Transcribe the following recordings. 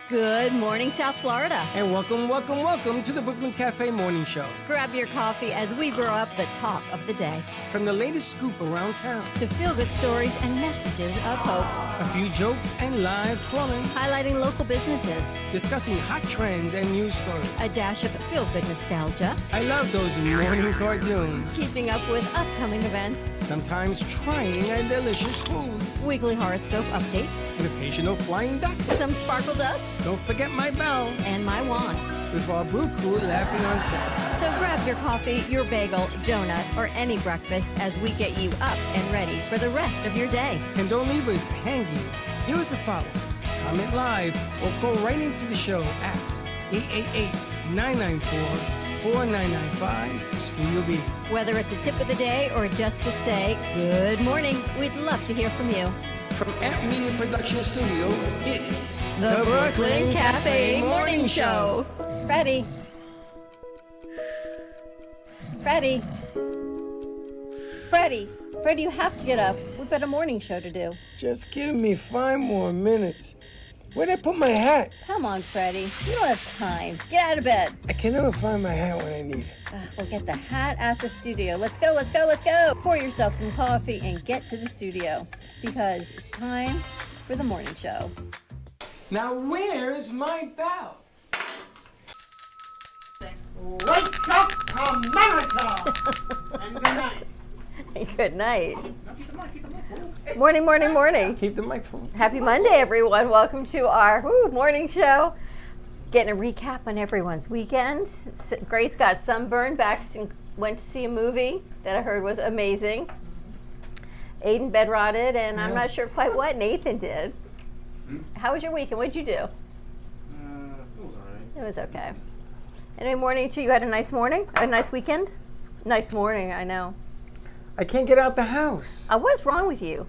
Good morning, South Florida. And welcome to the Brooklyn Cafe Morning Show. Grab your coffee as we brew up the talk of the day. From the latest scoop around town to feel-good stories and messages of hope. A few jokes and live calling. Highlighting local businesses. Discussing hot trends and news stories. A dash of feel-good nostalgia. I love those morning cartoons. Keeping up with upcoming events. Sometimes trying and delicious foods. Weekly horoscope updates. An occasional flying duck. Some sparkle dust. Don't forget my bell. And my wand. With our brew crew laughing on set. So grab your coffee, your bagel, donut, or any breakfast as we get you up and ready for the rest of your day. And don't leave us hanging. Here is a follow. Comment live or call right into the show at 888-994-4995 Studio B. Whether it's a tip of the day or just to say good morning, we'd love to hear from you. From Amp Media Production Studio, it's the Brooklyn Cafe Morning Show. Freddie, you have to get up. We've got a morning show to do. Just give me 5 more minutes. Where'd I put my hat? Come on, Freddie. You don't have time. Get out of bed. I can never find my hat when I need it. We'll get the hat at the studio. Let's go. Pour yourself some coffee and get to the studio because it's time for the morning show. Now, where's my bell? Wake up, America! And good night. Good night. Keep the mic. Morning. Keep the microphone. Happy Monday, everyone. Welcome to our morning show. Getting a recap on everyone's weekends. Grace got sunburned, Baxton went to see a movie that I heard was amazing. Aiden bed rotted, and I'm not sure quite what Nathan did. How was your weekend? What'd you do? It was alright. It was okay. Anyway, morning to you. Had a nice morning? A nice weekend? Nice morning, I know. I can't get out the house. What's wrong with you?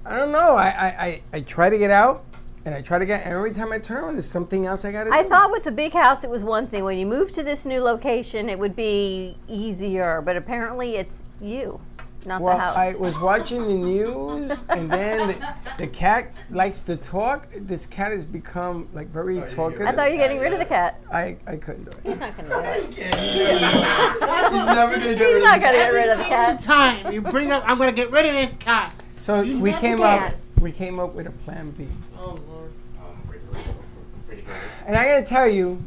I don't know. I try to get out, and I try to get, and every time I turn around, there's something else I got to do. I thought with the big house it was one thing. When you move to this new location, it would be easier, but apparently it's you, not the house. I was watching the news, and then the cat likes to talk. This cat has become like very talkative. I thought you were getting rid of the cat. I couldn't do it. He's not going to do it. He's never gonna get He's not going to get rid of the cat. Time you bring up, I'm gonna get rid of this cat. So You we never came can. up. We came up with a plan B. Oh Lord. And I gotta tell you,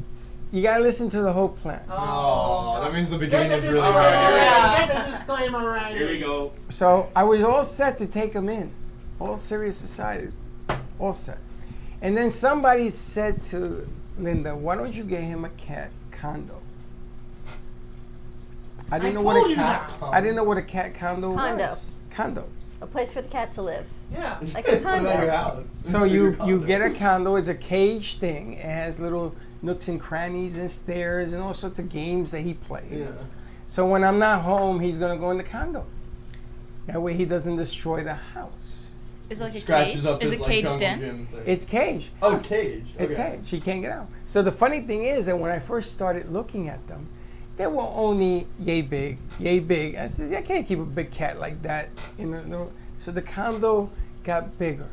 you gotta listen to the whole plan. Oh, that means the beginning is really Get bad. the disclaimer right. Here we go. So I was all set to take him in, all serious aside, all set. And then somebody said to Linda, "Why don't you get him a cat condo?" I didn't know what told a you cat. that. I didn't know what a cat condo Condo. was. Condo. A place for the cat to live. Yeah. Like a What about your condo. house? So you get a condo. It's a cage thing. It has little nooks and crannies and stairs and all sorts of games that he plays. Yeah. So when I'm not home, he's gonna go in the condo. That way he doesn't destroy the house. Is it like a Scratches cage? up Is his it like caged jungle in? gym thing. It's caged. Oh, it's caged. It's Okay. caged. She can't get out. So the funny thing is that when I first started looking at them, they were only yay big. I says, I can't keep a big cat like that in a little. So the condo got bigger.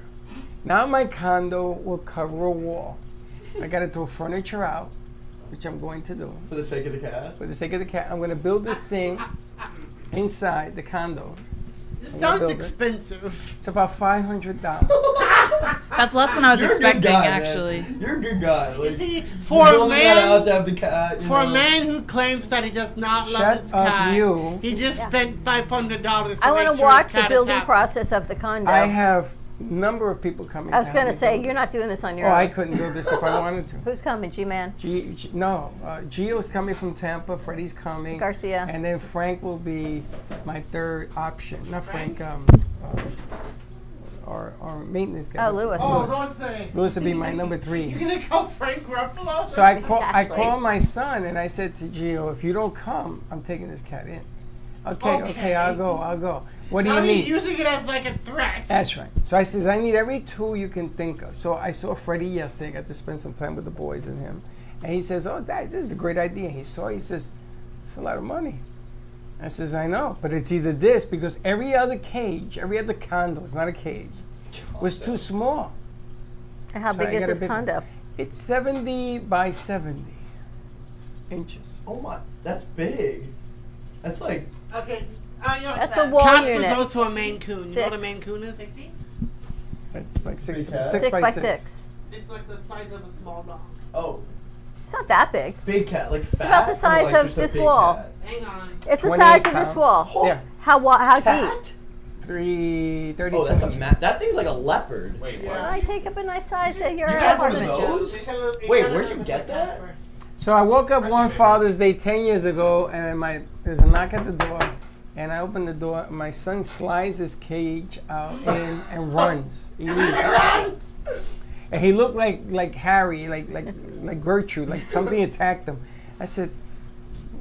Now my condo will cover a wall. I got to throw furniture out, which I'm going to do. For the sake of the cat. For the sake of the cat, I'm going to build this thing inside the condo. This I'm sounds gonna build it. expensive. It's about $500. That's less than I was You're a good expecting, guy, man. actually. You're a good guy. Like, See, you for a only got out man, to have the cat. for a man who claims that he does not love Shut his up, cat, you. he just spent $500 to I make want sure to watch his the cat building is happy. process of the condo. I have a number of people coming. I was to going help to me say, build you're it. not doing this on your Oh, own. I couldn't do this if I wanted to. Who's coming, G-Man? Gio's coming from Tampa. Freddie's coming. Garcia. And then Frank will be my third option. Not Frank. Our maintenance guy. Oh, Lewis. Oh, don't say. Lewis will be my number You're 3. gonna call Frank Ruffalo? So I Exactly. called my son and I said to Gio, if you don't come, I'm taking this cat in. Okay, Okay. I'll go. What do Now you you're need? using it as like a threat. That's right. So I says, I need every tool you can think of. So I saw Freddie yesterday. I got to spend some time with the boys and him. And he says, oh, Dad, this is a great idea. He says, it's a lot of money. I says, I know, but it's either this because every other cage, every other condo, it's not a cage, was too small. And how So big I is got a this big- condo? It's 70 by 70 inches. Oh my, that's big. That's like, Okay. That's a wall Casper's unit. also a Maine Coon. You know what a 6. Maine Coon is? 6 feet? It's like six Big cat? 6 6 by by 6. 6. It's like the size of a small dog. oh, It's not that big. big cat, like fat. about the or, size like, of just a this big wall. cat? Hang on. It's the 28 size of this pounds. wall. Yeah, How deep? Cat? 32 Oh, that's a inches. that thing's like a leopard. Wait, Yeah. what? I take up a nice size at your You got one of apartment. those? Wait, where'd you get that? So I woke up one Impressive. Father's Day 10 years ago, and there's a knock at the door, and I open the door. And my son slides his cage out in and runs. He leaves. And he looked like Harry, like Gertrude, like something attacked him. I said,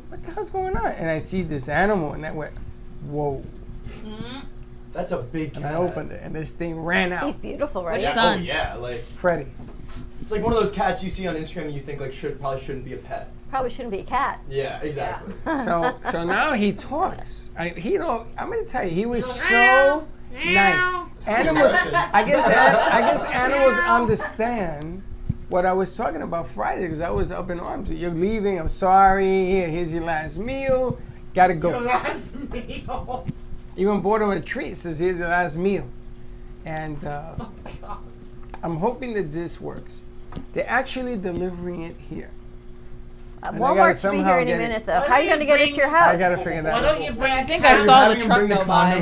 "What the hell's going on?" And I see this animal, and I went, "Whoa!" That's a big cat. And I opened it, and this thing ran He's out. beautiful, right? Which Yeah, son? oh yeah, like Freddie. it's like one of those cats you see on Instagram and you think like probably shouldn't be a pet. Probably shouldn't be a cat. Yeah, exactly. So now he talks. I'm gonna tell you, he was so nice. Animals, I guess animals understand what I was talking about Friday because I was up in arms. You're leaving. I'm sorry. Here's your last meal. Gotta Your go. last meal. Even bought him a treat. Says here's your last meal, and Oh, God. I'm hoping that this works. They're actually delivering it here. And I gotta Walmart should be somehow here any get it. minute, though. Why How are don't you going to you get it to your bring- I house? gotta figure that Why out. don't you bring? I think I saw the truck go by.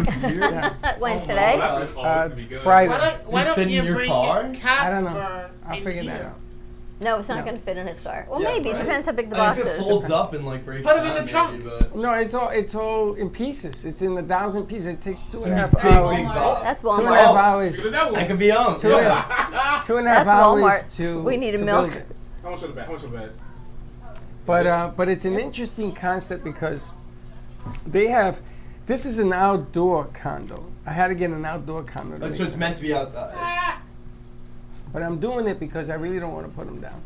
When, Oh, today? that's oh, it's gonna be good. Friday. Why You don't fit you in your bring car? Casper I don't know. I'll in figure that here? out. No, it's not No. going to fit in his car. Well, Yeah, maybe. It right. depends how big the I box mean, if it is. folds up and like breaks Put 'em in down, the trunk. maybe, but No, it's all in pieces. It's in 1,000 pieces. It takes 2.5 big, hours. big box. That's 2.5 Walmart. hours. Look at that That one. could be on. 2.5 Yeah. 2.5 That's hours Walmart. to We need a to milk. build it. How much on the bed? How much on the bed? But it's an interesting concept because they have. This is an outdoor condo. I had to get an outdoor condo. to That's make just sense. meant to be outside. But I'm doing it because I really don't want to put them down.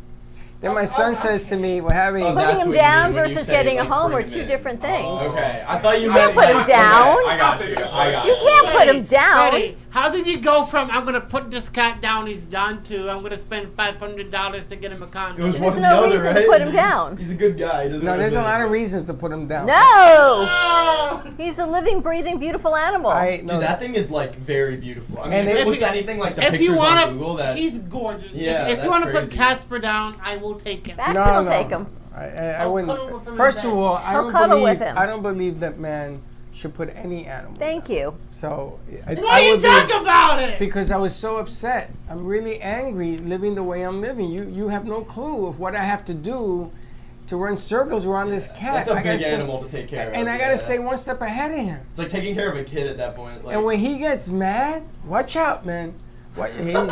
Then my son says to me, "We're having." Oh, Putting that's him what you down mean when you versus say, getting a like, home are bring him two in. different things. Okay, I thought you You meant. can't put him down. I got you. I got You can't put him down. Freddie, how did you go from I'm gonna put this cat down, he's done, to I'm gonna spend $500 to get him a condo? It was There's one or no the other, reason to right? put him down. He's a good guy. He doesn't No, have there's a to- lot of reasons to put him down. No! Oh! He's a living, breathing, beautiful animal. No, Dude, that thing is like very beautiful. I mean, And if it- it looks anything like the If pictures you on wanna, Google, that he's gorgeous. Yeah, if that's you want to put crazy. Casper down, I will take him. Baxter No, will no. take him. I I'll cuddle with him wouldn't. in First bed. of all, He'll cuddle with him. I don't believe that man should put any animal. Thank you. So Why you would be- talk about it? because I was so upset. I'm really angry living the way I'm living. You have no clue of what I have to do to run circles around this cat. that's a I gotta big stay- animal to take care of. And I yeah. gotta stay one step ahead of him. It's like taking care of a kid at that point. Like, And when he gets mad, watch out, man.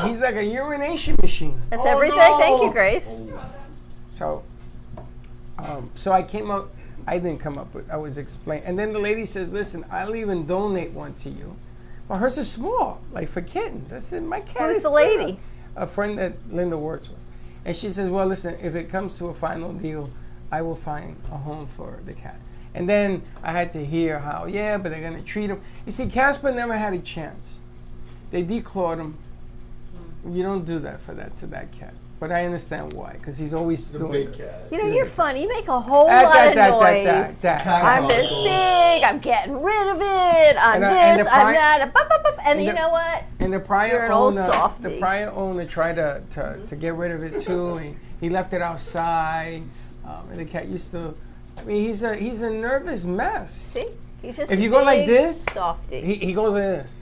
He's like a urination machine. That's Oh, everything. no. Thank you, Grace. So, so I came up. I didn't come up with. I was explaining, and then the lady says, "Listen, I'll even donate one to you." Well, hers is small, like for kittens. I said, "My cat Who's is the little." lady? A friend that Linda works with, and she says, "Well, listen, if it comes to a final deal, I will find a home for the cat." And then I had to hear how, yeah, but they're gonna treat him. You see, Casper never had a chance. They declawed him. You don't do that to that cat. But I understand why, because he's always the doing big this. cat. You know, you're funny. You make a whole That, lot of noise. that. I'm this big. I'm getting rid of it. I'm And this. the I'm pri- that. Bup, bup, bup. And and you the- know what? And the prior You're an old owner, softy. tried to get rid of it too. He left it outside, and the cat used to. I mean, he's a nervous mess. See? He's just If a you go like big this, softy. he goes like this,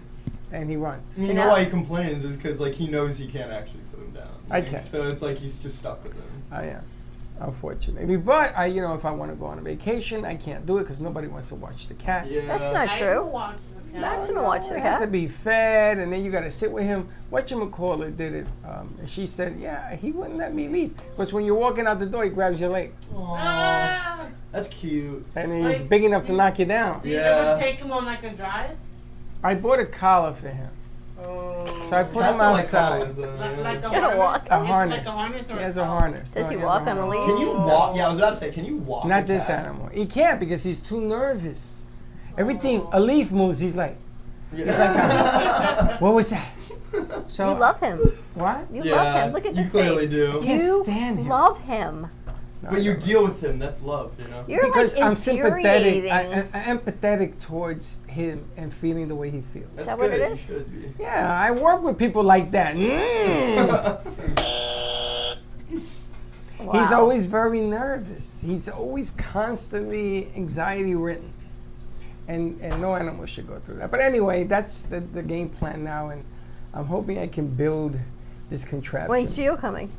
and he runs. You know why he complains is because like he knows he can't actually put him down. I Like, can't. So it's like he's just stuck with him. I am, unfortunately. But if I want to go on a vacation, I can't do it because nobody wants to watch the cat. Yeah. That's not I true. will watch the cat. Max gonna watch the It has to cat. be fed, and then you got to sit with him. Whatchamacallit did it, and she said, yeah, he wouldn't let me leave. Because when you're walking out the door, he grabs your leg. Aww, Ah! that's cute. And he's Like, big enough to knock you down. Do you Yeah. ever take him on like a drive? I bought a collar for him. Oh. So I put Cats him don't like outside. collars, though, yeah. Like a Gonna harness? walk. A harness. Like a harness or He a has a collar? harness. Does he has walk a on a harness. leash? Can you walk? Yeah, I was about to say, can you walk? Not a this cat? animal. He can't because he's too nervous. Everything a leaf moves, he's like, what was that? So You love him. what? You love him. Look at you this clearly face. do. Can't You stand him. love him. No, But I you don't. deal with him. That's love, you know. You're Because like I'm sympathetic. infuriating. I'm empathetic towards him and feeling the way he feels. That's that what good. it You is? should be. Yeah, I work with people like that. He's Wow. always very nervous. He's always constantly anxiety ridden. And no animal should go through that. But anyway, that's the game plan now, and I'm hoping I can build this contraption. When's Gio coming?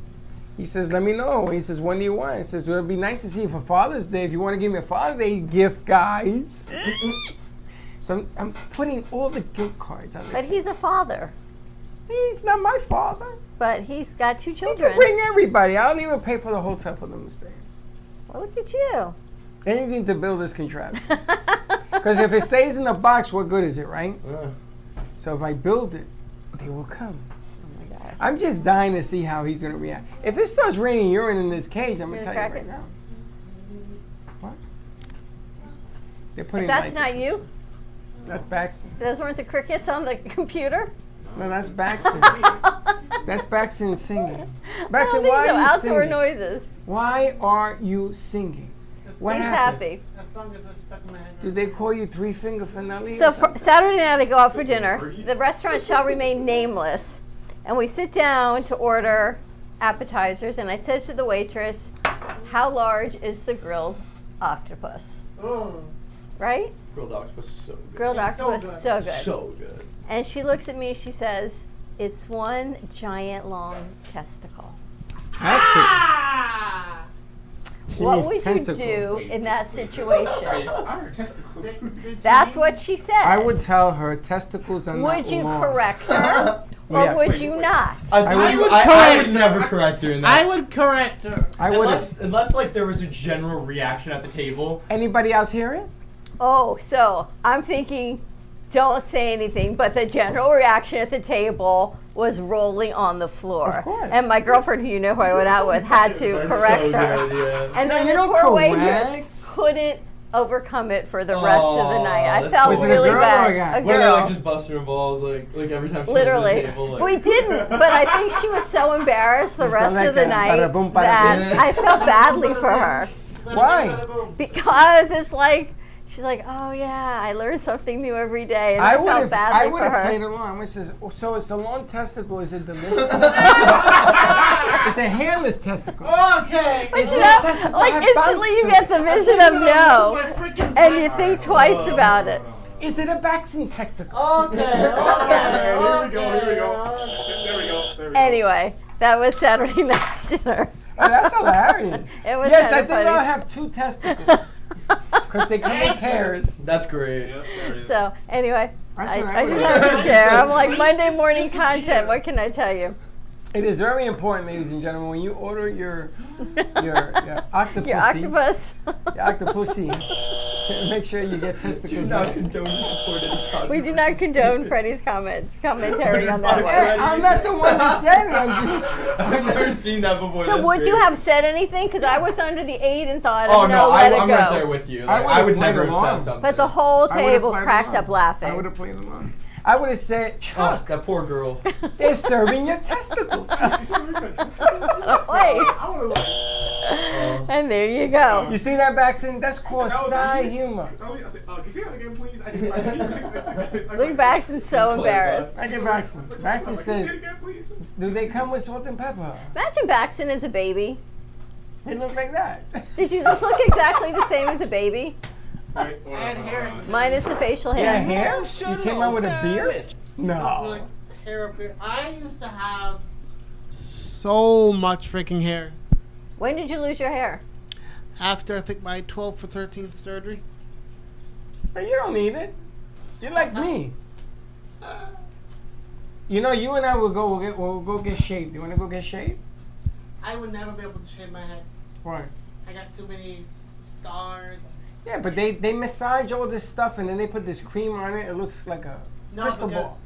He says, let me know. He says, when do you want? He says, well, it'd be nice to see you for Father's Day. If you want to give me a Father's Day gift, guys. So I'm putting all the gift cards on the But table. he's a father. He's not my father. But he's got 2 He children. can bring everybody. I don't even pay for the hotel for them to stay. Well, look at you. Anything to build this contraption. Because if it stays in the box, what good is it, right? So if I build it, they will come. Oh my gosh. I'm just dying to see how he's going to react. If it starts raining urine in this cage, I'm going to You're tell you gonna right crack now. What? They're putting If that's lights not in. you, That's Baxton. those weren't the crickets on the computer. No, that's Baxton. That's Baxton singing. I Baxton, don't think why so. are you Outdoor singing? noises. Why are you singing? What He's happened? happy. As long as it's stuck in my head. Did they call you Three Finger Finale? So or for something? Saturday night, I go out for dinner. The restaurant shall remain nameless, and we sit down to order appetizers. And I said to the waitress, "How large is the grilled octopus?" Oh. Right? Grilled octopus is so good. Grilled It's so octopus, good. so good. So good. And she looks at me. She says, "It's one giant long testicle." Fantastic. Ah! She What means would tentacle. you do in that situation? I heard testicles. That's what she said. I would tell her testicles are not Would you long. correct her, or Yes. would you not? I would I correct would never correct her in I that. would correct her. I would. Unless like there was a general reaction at the table. Anybody else hear it? Oh, so I'm thinking, don't say anything, but the general reaction at the table was rolling on the floor. Of course. And my girlfriend, who you know who I went out with, had to That's correct so her. good, yeah. And No, then you the don't poor correct. waitress couldn't overcome it for the rest of the Aw, night. I that's felt cool. Was it a really girl or bad. a guy? A What are they girl. like just busting her balls like every time she Literally. comes to the table? Like, We didn't, but I think she was so embarrassed the It's rest like of the a night bada boom, bada that boom. I felt badly for her. Why? Because it's like, she's like, oh yeah, I learn something new every day. And I, would felt have. badly I for would have her. played along. It says, oh, so it's a long testicle. Is it delicious testicle? It's a hairless testicle. Okay. Is You this know, testicle like have instantly bounce you to get it? the vision of no, and you think twice about it. Is it a Baxton testicle? Okay. Here we go. Here we go. Okay. There we go. There we go. Anyway, that was Saturday night's dinner. Oh, that's hilarious. It was Yes, I kind think of I'll funny. have 2 testicles because they come in pairs. that's great. Yep, there it is. So anyway, That's I what I just would have to have. share. I'm like Monday morning content. What can I tell you? It is very important, ladies and gentlemen, when you order your octopus, Your octopus. make sure you get Do testicles. not right. condone or support any We do not condone Freddie's commentary on that one. I'm not the one that said it. I'm just. I've never seen that before. So That's would you great. have said anything? Because I was under the aid and thought, Oh no, no, let it I'm go. right there with you. Like, I I would would've played never have along. said something. But the whole I would've table played cracked along. up laughing. I would have played along. I would have said, Oh, Chuck, that poor girl. they're serving your testicles. Wait, and there you go. You see that, Baxton? That's called That was side you. humor. I said, can you say that again, please? I didn't. Luke Baxton's so embarrassed. I get Baxton. Baxton Can you say it says, again, please? do they come with salt and pepper? Imagine Baxton as a baby. They look like that. Did you just look exactly the same as a baby? Wait, And hair. Minus the facial Yeah, hair. hair? You came out with a beard? No. Like hair up here. I used to have so much freaking hair. When did you lose your hair? After I think my 12th or 13th surgery. But you don't need it. You're like me. You know, you and I will go get shaved. You want to go get shaved? I would never be able to shave my head. Why? I got too many scars. Yeah, but they massage all this stuff and then they put this cream on it. It looks like a No, crystal because ball.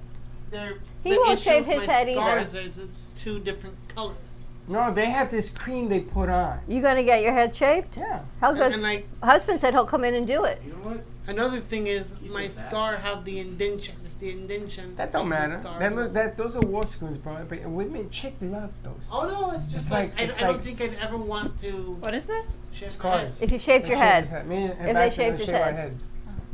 they're, He the won't issue shave with his my head either. scars is it's 2 different colors. No, they have this cream they put on. You gonna get your head shaved? Yeah. How And, good? and like Husband said he'll come in and do it. You know what? another thing is my with that. scar have the indention. It's the indention. That don't of the matter. scar. Those are war screws, bro. But women, chick love those. Oh no, it's just It's like, like- I it's don't like think I'd ever want to What is this? shave my Scars. head. If you shaved your head, Me and If they Baxter shaved gonna his shave our head. heads.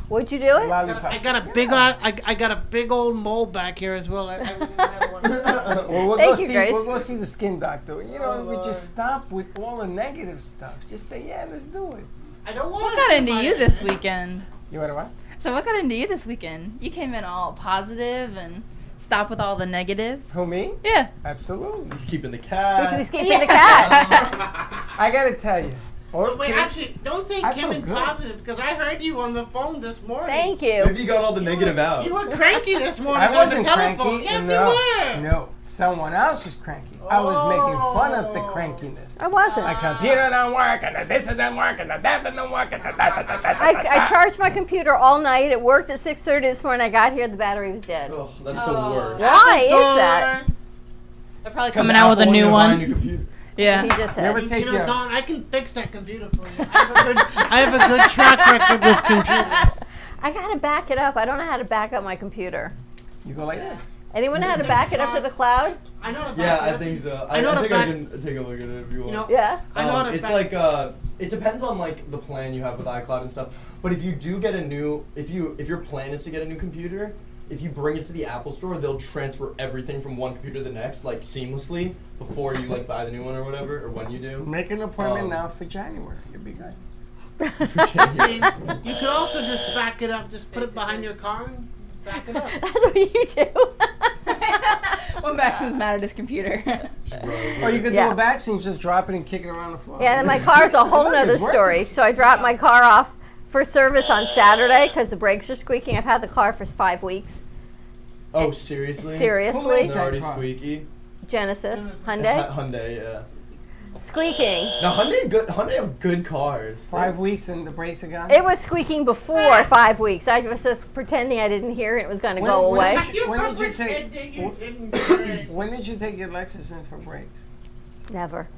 would you do it? Lollipop. I got a big I got a big old mole back here as well. I really never want to. Well, we'll Thank go you, see. Grace. We'll go see the skin doctor. You know, Oh, we Lord. just stop with all the negative stuff. Just say, yeah, let's do it. I don't want What got into you this weekend? You want to what? So what got into you this weekend? You came in all positive and stopped with all the negative. Who, me? Yeah. Absolutely. He's keeping the Because cat. he's keeping the cat. I gotta tell you. Or Wait, can I- actually, don't say I Kim feel and good. positive because I heard you on the phone this morning. Thank you. Maybe you got all the negative out. You were cranky this morning I on wasn't the telephone. cranky. Yes, no, you were. no, someone else was cranky. I was making fun of the crankiness. I wasn't. My computer don't work, and the this doesn't work, and the that doesn't work, and the that. I charged my computer all night. It worked at 6:30 this morning. I got here, the battery was dead. Ugh, that's the Oh. worst. Why is Apple that? Store. They're probably 'Cause coming out with a Apple new wanted to buy a one. new computer. Yeah. He just said. Never take You know, your. Don, I can fix that computer for you. I have a good track record with computers. I gotta back it up. I don't know how to back up my computer. You go like this. Anyone know how to back it up to the cloud? I know the Yeah, back I up. think so. I know the think I back- can take a look at it if you want. You know, Yeah. I know how to It's back- like it depends on like the plan you have with iCloud and stuff. But if you do get a new, if your plan is to get a new computer, if you bring it to the Apple Store, they'll transfer everything from one computer to the next like seamlessly before you like buy the new one or whatever, or when you do. Make an appointment Um, now for January. You'll be good. See, you could also just back it up. Just put it behind your car and back it up. That's what you do. When Maxon's mad at his computer. Or you could Yeah. do a vaccine, just drop it and kick it around the floor. Yeah, and my car's a whole Look, nother it's working. story. So I dropped my car off for service on Saturday because the brakes are squeaking. I've had the car for 5 weeks. Oh, seriously? Who Seriously. makes It's that already car? squeaky. Genesis, Hyundai, Hyundai, yeah. squeaking. Now Hyundai have good cars. 5 weeks and the brakes are gone. It was squeaking before 5 weeks. I was just pretending I didn't hear it. It was going to go away. When did you take? pretending you didn't do it. When did you take your Lexus in for brakes? Never.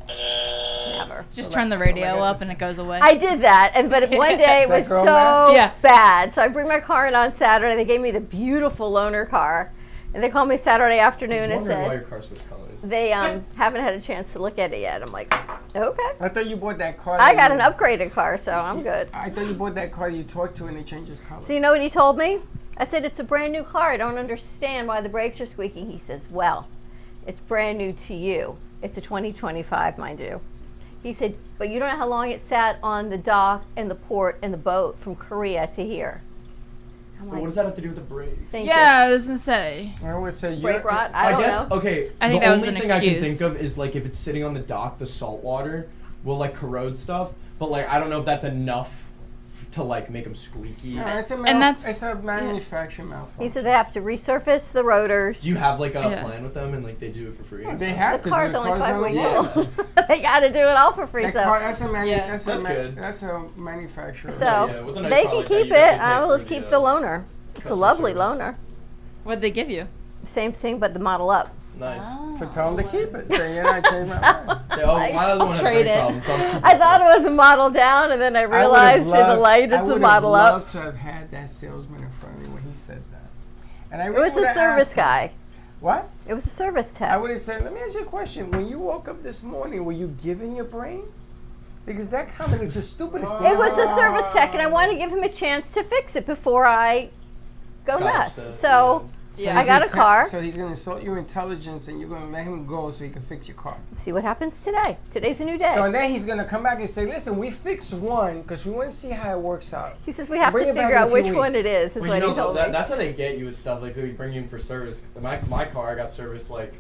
Never. Just So turn the like- so radio like up and it goes away. I did that, but one day Is it that was girl so mad? Yeah. bad. So I bring my car in on Saturday. They gave me the beautiful loaner car, and they called me Saturday afternoon I and was wondering why said your car switched colors. they haven't had a chance to look at it yet. I'm like, okay. I thought you bought that car. I that got you- an upgraded car, so I'm good. I thought you bought that car you talked to and they changed his color. So you know what he told me? I said, it's a brand new car. I don't understand why the brakes are squeaking. He says, well, it's brand new to you. It's a 2025, mind you. He said, but you don't know how long it sat on the dock and the port and the boat from Korea to here. I'm But like, what does that have to do with the brakes? thank you. Yeah, I was gonna say. I would say you. Brake rot? I don't guess know. okay. I think the that was only an thing I can excuse. think of is like if it's sitting on the dock, the salt water will like corrode stuff. But like I don't know if that's enough to like make them squeaky. It's a And that's- it's a manufacturing He malfunction. said they have to resurface the rotors. Do you have like a Yeah. plan with them and like they do it for free? They have the to. car's do it. only Car's 5 only- weeks Yeah. old. They got to do it all for free. That So, car, that's a Yeah. that's That's a good. That's a manufacturer. so Yeah, with a nice they car can like that, keep you it. definitely I pay will for keep the, the loaner. It's a customer lovely service. loaner. What'd they give you? Same thing, but the model up. Nice. So tell them to keep it. So you're not changing my mind. Yeah, oh, my other one had trade brake it. problems, so I was keeping I thought it was a model down, and then I realized in the light it's a model I would up. have loved to have had that salesman in front of me when he said that. And I It really was a would've service asked him, guy. What? It was a service I tech. would have said, let me ask you a question. When you woke up this morning, were you giving your brain? Because that comment is the stupidest thing. It was a service tech, and I wanted to give him a chance to fix it before I go Got nuts. upset, So Yeah. I got a car. So he's going to insult your intelligence and you're going to let him go so he can fix your car. See what happens today. Today's a new day. So and then he's going to come back and say, listen, we fixed one because we want to see how it works out. He says we have to Bring it back figure in a out few which one weeks. it is Well, what you he know, told me. that's how they get you with stuff. Like, so we bring you in for service. My car, I got serviced like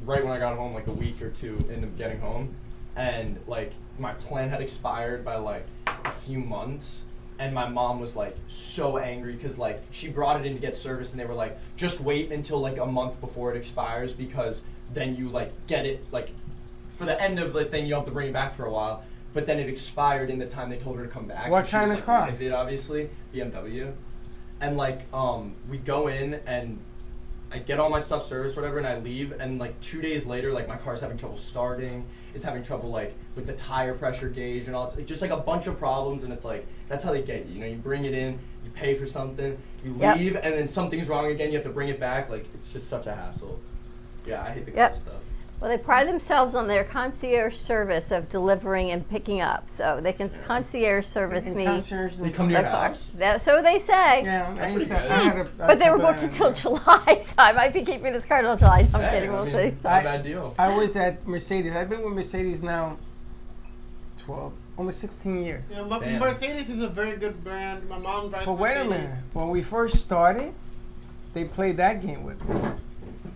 right when I got home, like a week or two into getting home, and like my plan had expired by like a few months, and my mom was like so angry because like she brought it in to get service, and they were like, just wait until like a month before it expires because then you like get it like for the end of the thing you have to bring it back for a while. But then it expired in the time they told her to come back. What so she kind was, of like, car? livid, obviously BMW. And like we go in and I get all my stuff serviced, whatever, and I leave, and like 2 days later, like my car's having trouble starting. It's having trouble like with the tire pressure gauge and all. It's just like a bunch of problems, and it's like that's how they get you. You know, you bring it in, you pay for something, you Yep. leave, and then something's wrong again. You have to bring it back. Like it's just such a hassle. Yeah, I hate the car Yep. stuff. Well, they pride themselves on their concierge service of delivering and picking up. So they can concierge service And me. concierge They come to your the car. house. So they say. Yeah, That's I pretty said, good. I had a, But they were booked until July, so I might be keeping this car until July. I'm Hey, kidding. I We'll mean, see. not a bad deal. I was at Mercedes. I've been with Mercedes now 12, almost 16 years. You know, Damn. Mercedes is a very good brand. My mom drives But wait a Mercedes. minute. When we first started, they played that game with me.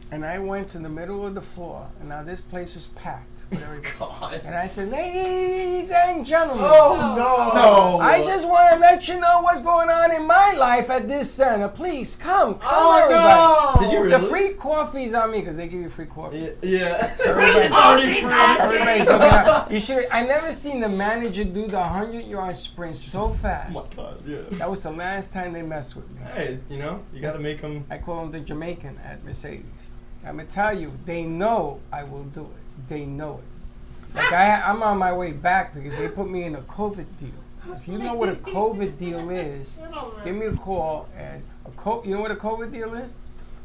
And I went to the middle of the floor, and now this place was packed with everybody. God. And I said, ladies and gentlemen, No. I just want to let you know what's going on in my life at this center. Please come everybody. Did you The really? free coffee's on me because they give you free coffee. Yeah. Everybody- Already free. Everybody's looking at you. Should. I never seen the manager do the 100-yard sprint so fast. Oh my God. Yeah. That was the last time they messed with me. Hey, you know, you gotta make them. I call him the Jamaican at Mercedes. I'm gonna tell you, they know I will do it. They know it. Like I'm on my way back because they put me in a COVID deal. If you know what a COVID deal is, give me a call. And you know what a COVID deal is?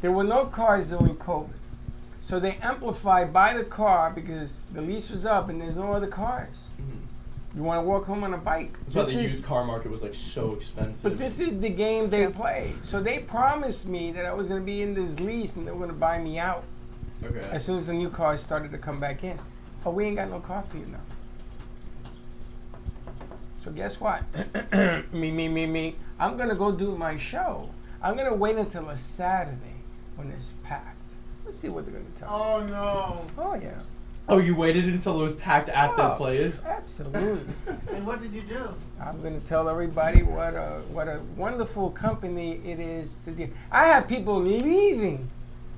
There were no cars during COVID, so they amplified by the car because the lease was up and there's no other cars. You want to walk home on a bike. That's why the This is- used car market was like so expensive. but this is the game they play. So they promised me that I was going to be in this lease and they were going to buy me out Okay. as soon as the new cars started to come back in. Oh, we ain't got no car for you now. So guess what? me. I'm going to go do my show. I'm going to wait until a Saturday when it's packed. Let's see what they're going to tell me. Oh no! Oh, yeah. Oh, you waited until it was packed at the Oh, place? Absolutely. And what did you do? I'm going to tell everybody what a wonderful company it is to do. I have people leaving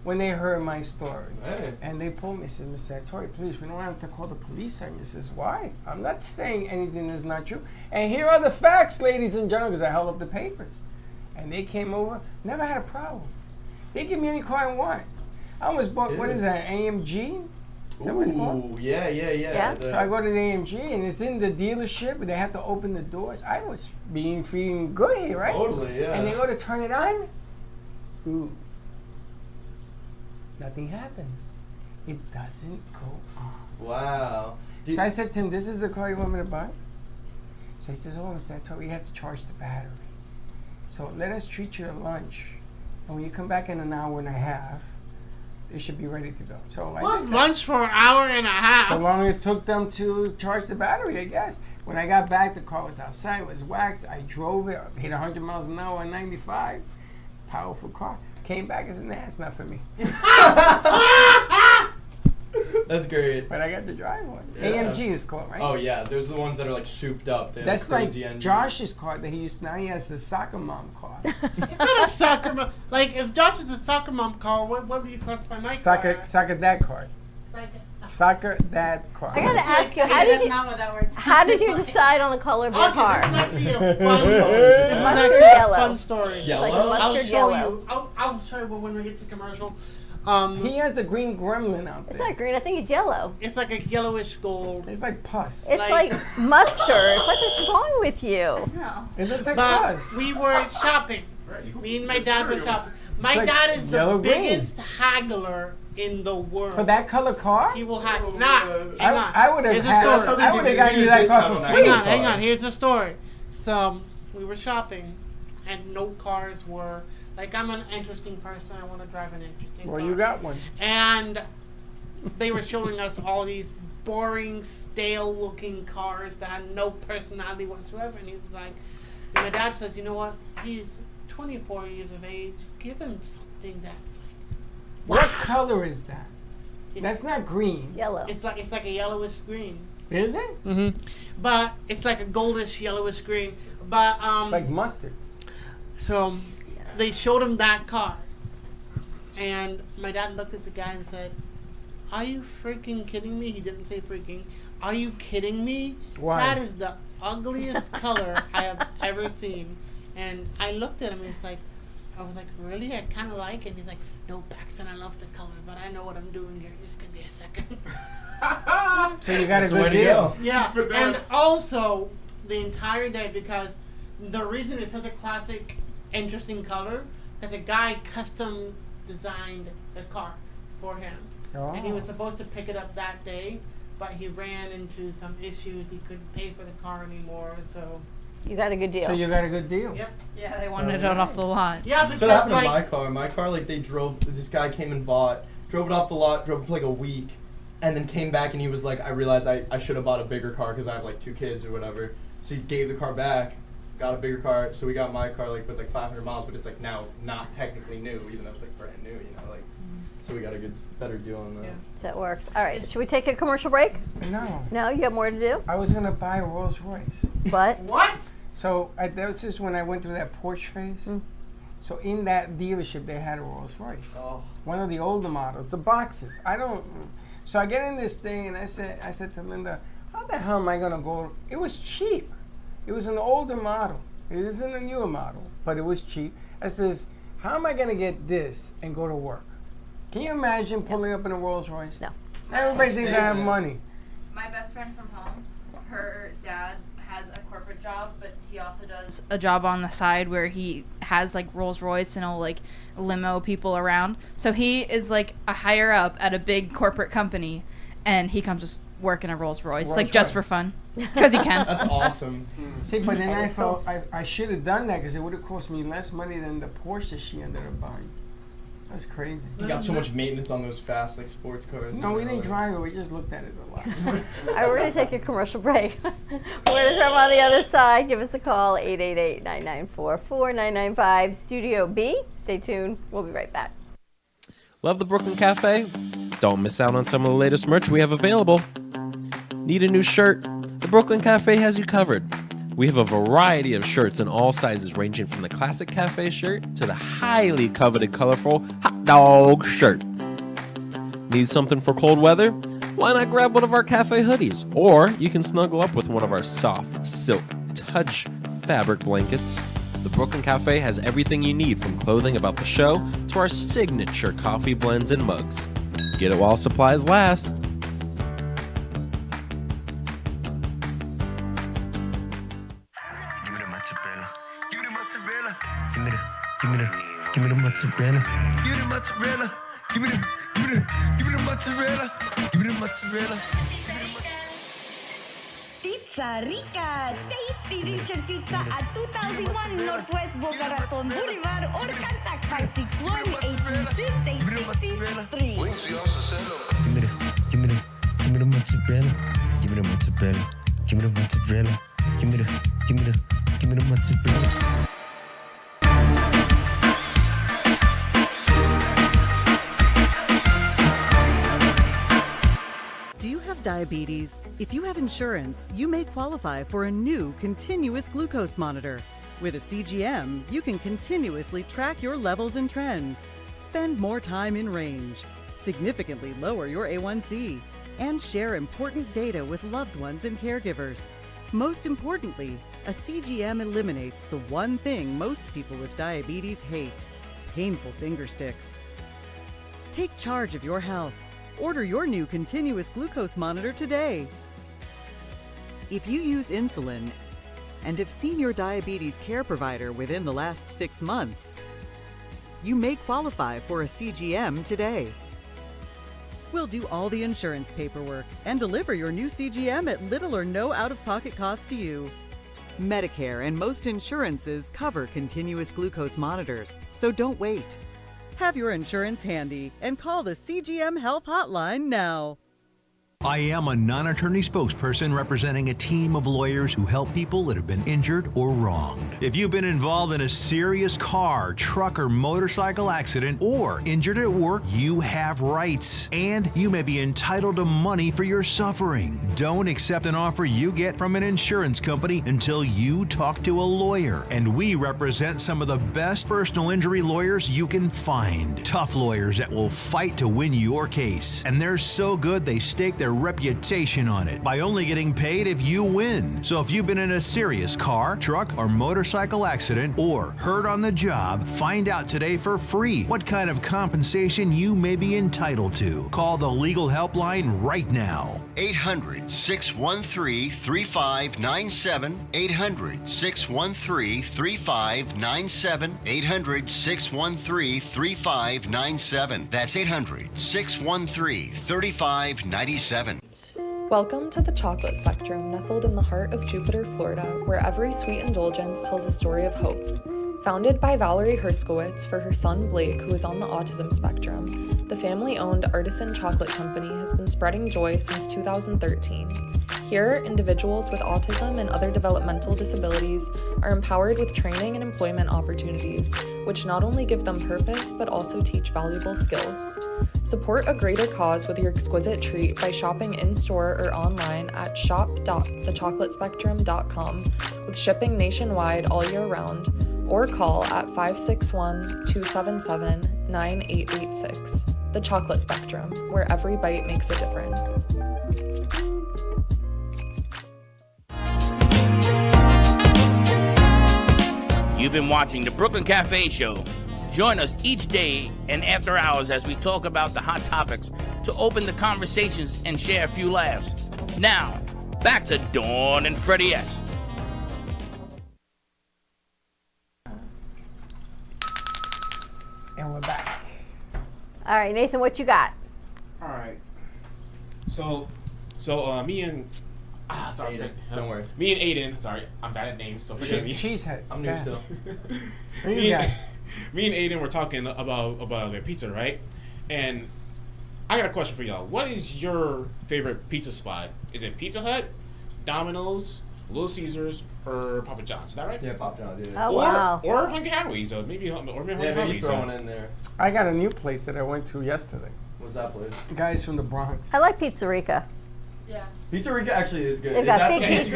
when they heard my story. Hey. And they pulled me and said, Mr. Santori, please, we don't have to call the police on you. I says, why? I'm not saying anything that's not true. And here are the facts, ladies and gentlemen, because I held up the papers. And they came over, never had a problem. They give me any car I want. I almost bought, what is that, AMG? Is that what it's called? Ooh, yeah. Yeah. So I go to the AMG and it's in the dealership and they have to open the doors. I was feeling good here, right? Totally, yeah. And they go to turn it on. Ooh. Nothing happens. It doesn't go on. Wow. So I said to him, this is the car you want me to buy? So he says, oh, Mr. Santori, we have to charge the battery. So let us treat you to lunch. And when you come back in an hour and a half, it should be ready to go. So I What did that. lunch for an hour and a half? So long as it took them to charge the battery, I guess. When I got back, the car was outside, it was waxed. I drove it, hit 100 miles an hour on 95. Powerful car. Came back and said, nah, it's not for me. That's great. But I got to drive one. Yeah. AMG is called, right? Oh yeah, there's the ones that are like souped up. They have That's the like crazy engine. Josh's car that he used. Now he has a soccer mom car. It's not a soccer mom. Like, if Josh is a soccer mom car, what would you classify my car? Soccer dad car. Soccer. Soccer dad car. I gotta ask you, That's not what that word how did you sounded like. decide on the color of your Okay, this is car? actually a fun story. This is Mustard actually yellow. a fun story. It's like a Yellow? I'll mustard show yellow. you. I'll show you when we get to commercial. He has the green gremlin out It's there. not green. I think it's yellow. It's like a yellowish gold. It's like pus. It's Like- like mustard. What is wrong with you? No. It looks like But pus. we were shopping. Me and my dad were shopping. My like dad is the yellow green. biggest haggler in the world. For that color car? He will haggle. Nah, hang on. I would have Here's a had. story. I would have gotten you that car for Hang free. Hang on. Here's the story. So we were shopping, and no cars were. Like, I'm an interesting person. I want to drive an interesting Well, car. you got one. And they were showing us all these boring, stale-looking cars that had no personality whatsoever. And he was like, and my dad says, you know what? He's 24 years of age. Give him something that's like, What wow. color is that? It's, That's not green. Yellow. it's like a yellowish green. Is it? Mm-hmm. But it's like a goldish yellowish green. But It's like mustard. so they showed him that car, and my dad looked at the guy and said, "Are you freaking kidding me?" He didn't say freaking. Are you kidding me? Why? That is the ugliest color I have ever seen. And I looked at him and it's like, I was like, really? I kind of like it. He's like, no, Paxton, I love the color, but I know what I'm doing here. Just give me a second. So you got That's a the way good to deal. go. Yeah, It's the and best. also the entire day, because the reason it's such a classic, interesting color, because a guy custom designed the car for him. And he was Oh. supposed to pick it up that day, but he ran into some issues. He couldn't pay for the car anymore, so. You got a good deal. So you got a good deal. Yep. Yeah, they wanted it off the lot. Yeah, That's because what happened to like, my car. My car, like, they drove, this guy came and drove it off the lot, drove it for like a week, and then came back and he was like, I realized I should have bought a bigger car because I have like 2 kids or whatever. So he gave the car back, got a bigger car, so we got my car like with like 500 miles, but it's like now not technically new, even though it's like brand new, you know, like, so we got a better deal on that. Yeah. That works. All right, should we take a commercial break? No. No, you have more to do? I was going to buy a Rolls Royce. But what? So this is when I went through that Porsche phase. So in that dealership, they had a Rolls Royce. Oh. One of the older models, the boxes. So I get in this thing and I said to Linda, how the hell am I gonna go? It was cheap. It was an older model. It isn't a newer model, but it was cheap. I says, how am I gonna get this and go to work? Can you imagine pulling up in a Rolls Royce? No. Everybody thinks I have money. My best friend from home, her dad has a corporate job, but he also does a job on the side where he has like Rolls Royce and will like limo people around. So he is like a higher up at a big corporate company, and he comes to work in a Rolls Royce, like just for fun, because he can. That's awesome. See, but then I That's felt I should have done that because it would have cost me less money than the Porsche she ended up buying. That's crazy. You got so much maintenance on those fast like sports cars. No, you we know, didn't like- drive it. We just looked at it a lot. all right, we're going to take a commercial break. We're going to come on the other side. Give us a call, 888-994-4995, Studio B. Stay tuned. We'll be right back. Love the Brooklyn Cafe? Don't miss out on some of the latest merch we have available. Need a new shirt? The Brooklyn Cafe has you covered. We have a variety of shirts in all sizes, ranging from the classic cafe shirt to the highly coveted colorful hot dog shirt. Need something for cold weather? Why not grab one of our cafe hoodies? Or you can snuggle up with one of our soft silk touch fabric blankets. The Brooklyn Cafe has everything you need, from clothing about the show to our signature coffee blends and mugs. Get it while supplies last. Give me the mozzarella. Give me the mozzarella. Give me the mozzarella. Give me the mozzarella. Pizza Rica, tasty Richard Pizza at 2001 Northwest Boca Raton Boulevard or contact 561-826-8663. Give me the mozzarella. Give me the mozzarella. Give me the mozzarella. Give me the mozzarella. Do you have diabetes? If you have insurance, you may qualify for a new continuous glucose monitor. With a CGM, you can continuously track your levels and trends, spend more time in range, significantly lower your A1C, and share important data with loved ones and caregivers. Most importantly, a CGM eliminates the one thing most people with diabetes hate: painful finger sticks. Take charge of your health. Order your new continuous glucose monitor today. If you use insulin and have seen your diabetes care provider within the last 6 months, you may qualify for a CGM today. We'll do all the insurance paperwork and deliver your new CGM at little or no out-of-pocket cost to you. Medicare and most insurances cover continuous glucose monitors, so don't wait. Have your insurance handy and call the CGM Health Hotline now. I am a non-attorney spokesperson representing a team of lawyers who help people that have been injured or wronged. If you've been involved in a serious car, truck, or motorcycle accident or injured at work, you have rights, and you may be entitled to money for your suffering. Don't accept an offer you get from an insurance company until you talk to a lawyer. And we represent some of the best personal injury lawyers you can find. Tough lawyers that will fight to win your case. And they're so good they stake their reputation on it by only getting paid if you win. So if you've been in a serious car, truck, or motorcycle accident or hurt on the job, find out today for free what kind of compensation you may be entitled to. Call the legal helpline right now. 800-613-3597. 800-613-3597. 800-613-3597. That's 800-613-3597. Welcome to the Chocolate Spectrum, nestled in the heart of Jupiter, Florida, where every sweet indulgence tells a story of hope. Founded by Valerie Herskowitz for her son Blake, who is on the autism spectrum, the family-owned Artisan Chocolate Company has been spreading joy since 2013. Here, individuals with autism and other developmental disabilities are empowered with training and employment opportunities, which not only give them purpose but also teach valuable skills. Support a greater cause with your exquisite treat by shopping in-store or online at shop.thechocolatespectrum.com, with shipping nationwide all year round, or call at 561-277-9886. The Chocolate Spectrum, where every bite makes a difference. You've been watching the Brooklyn Cafe Show. Join us each day and after hours as we talk about the hot topics to open the conversations and share a few laughs. Now, back to Dawn and Freddie S. And we're back. All right, Nathan, what you got? All right. So me and sorry, Aiden, don't worry. Me and Aiden, sorry, I'm bad at names, so forgive me. Cheesehead. I'm new still. me and Aiden were talking about the pizza, right? And I got a question for y'all. What is your favorite pizza spot? Is it Pizza Hut, Domino's, Little Caesars, or Papa John's? Is that right? Yeah, Papa John's. Yeah. Oh, wow. Or Hungry Howie's, or maybe Hungry Howie's. throw one in there. I got a new place that I went to yesterday. What's that place? Guys from the Bronx. I like Pizza Rica. Yeah. Pizza Rica actually is good. They've got big pizza.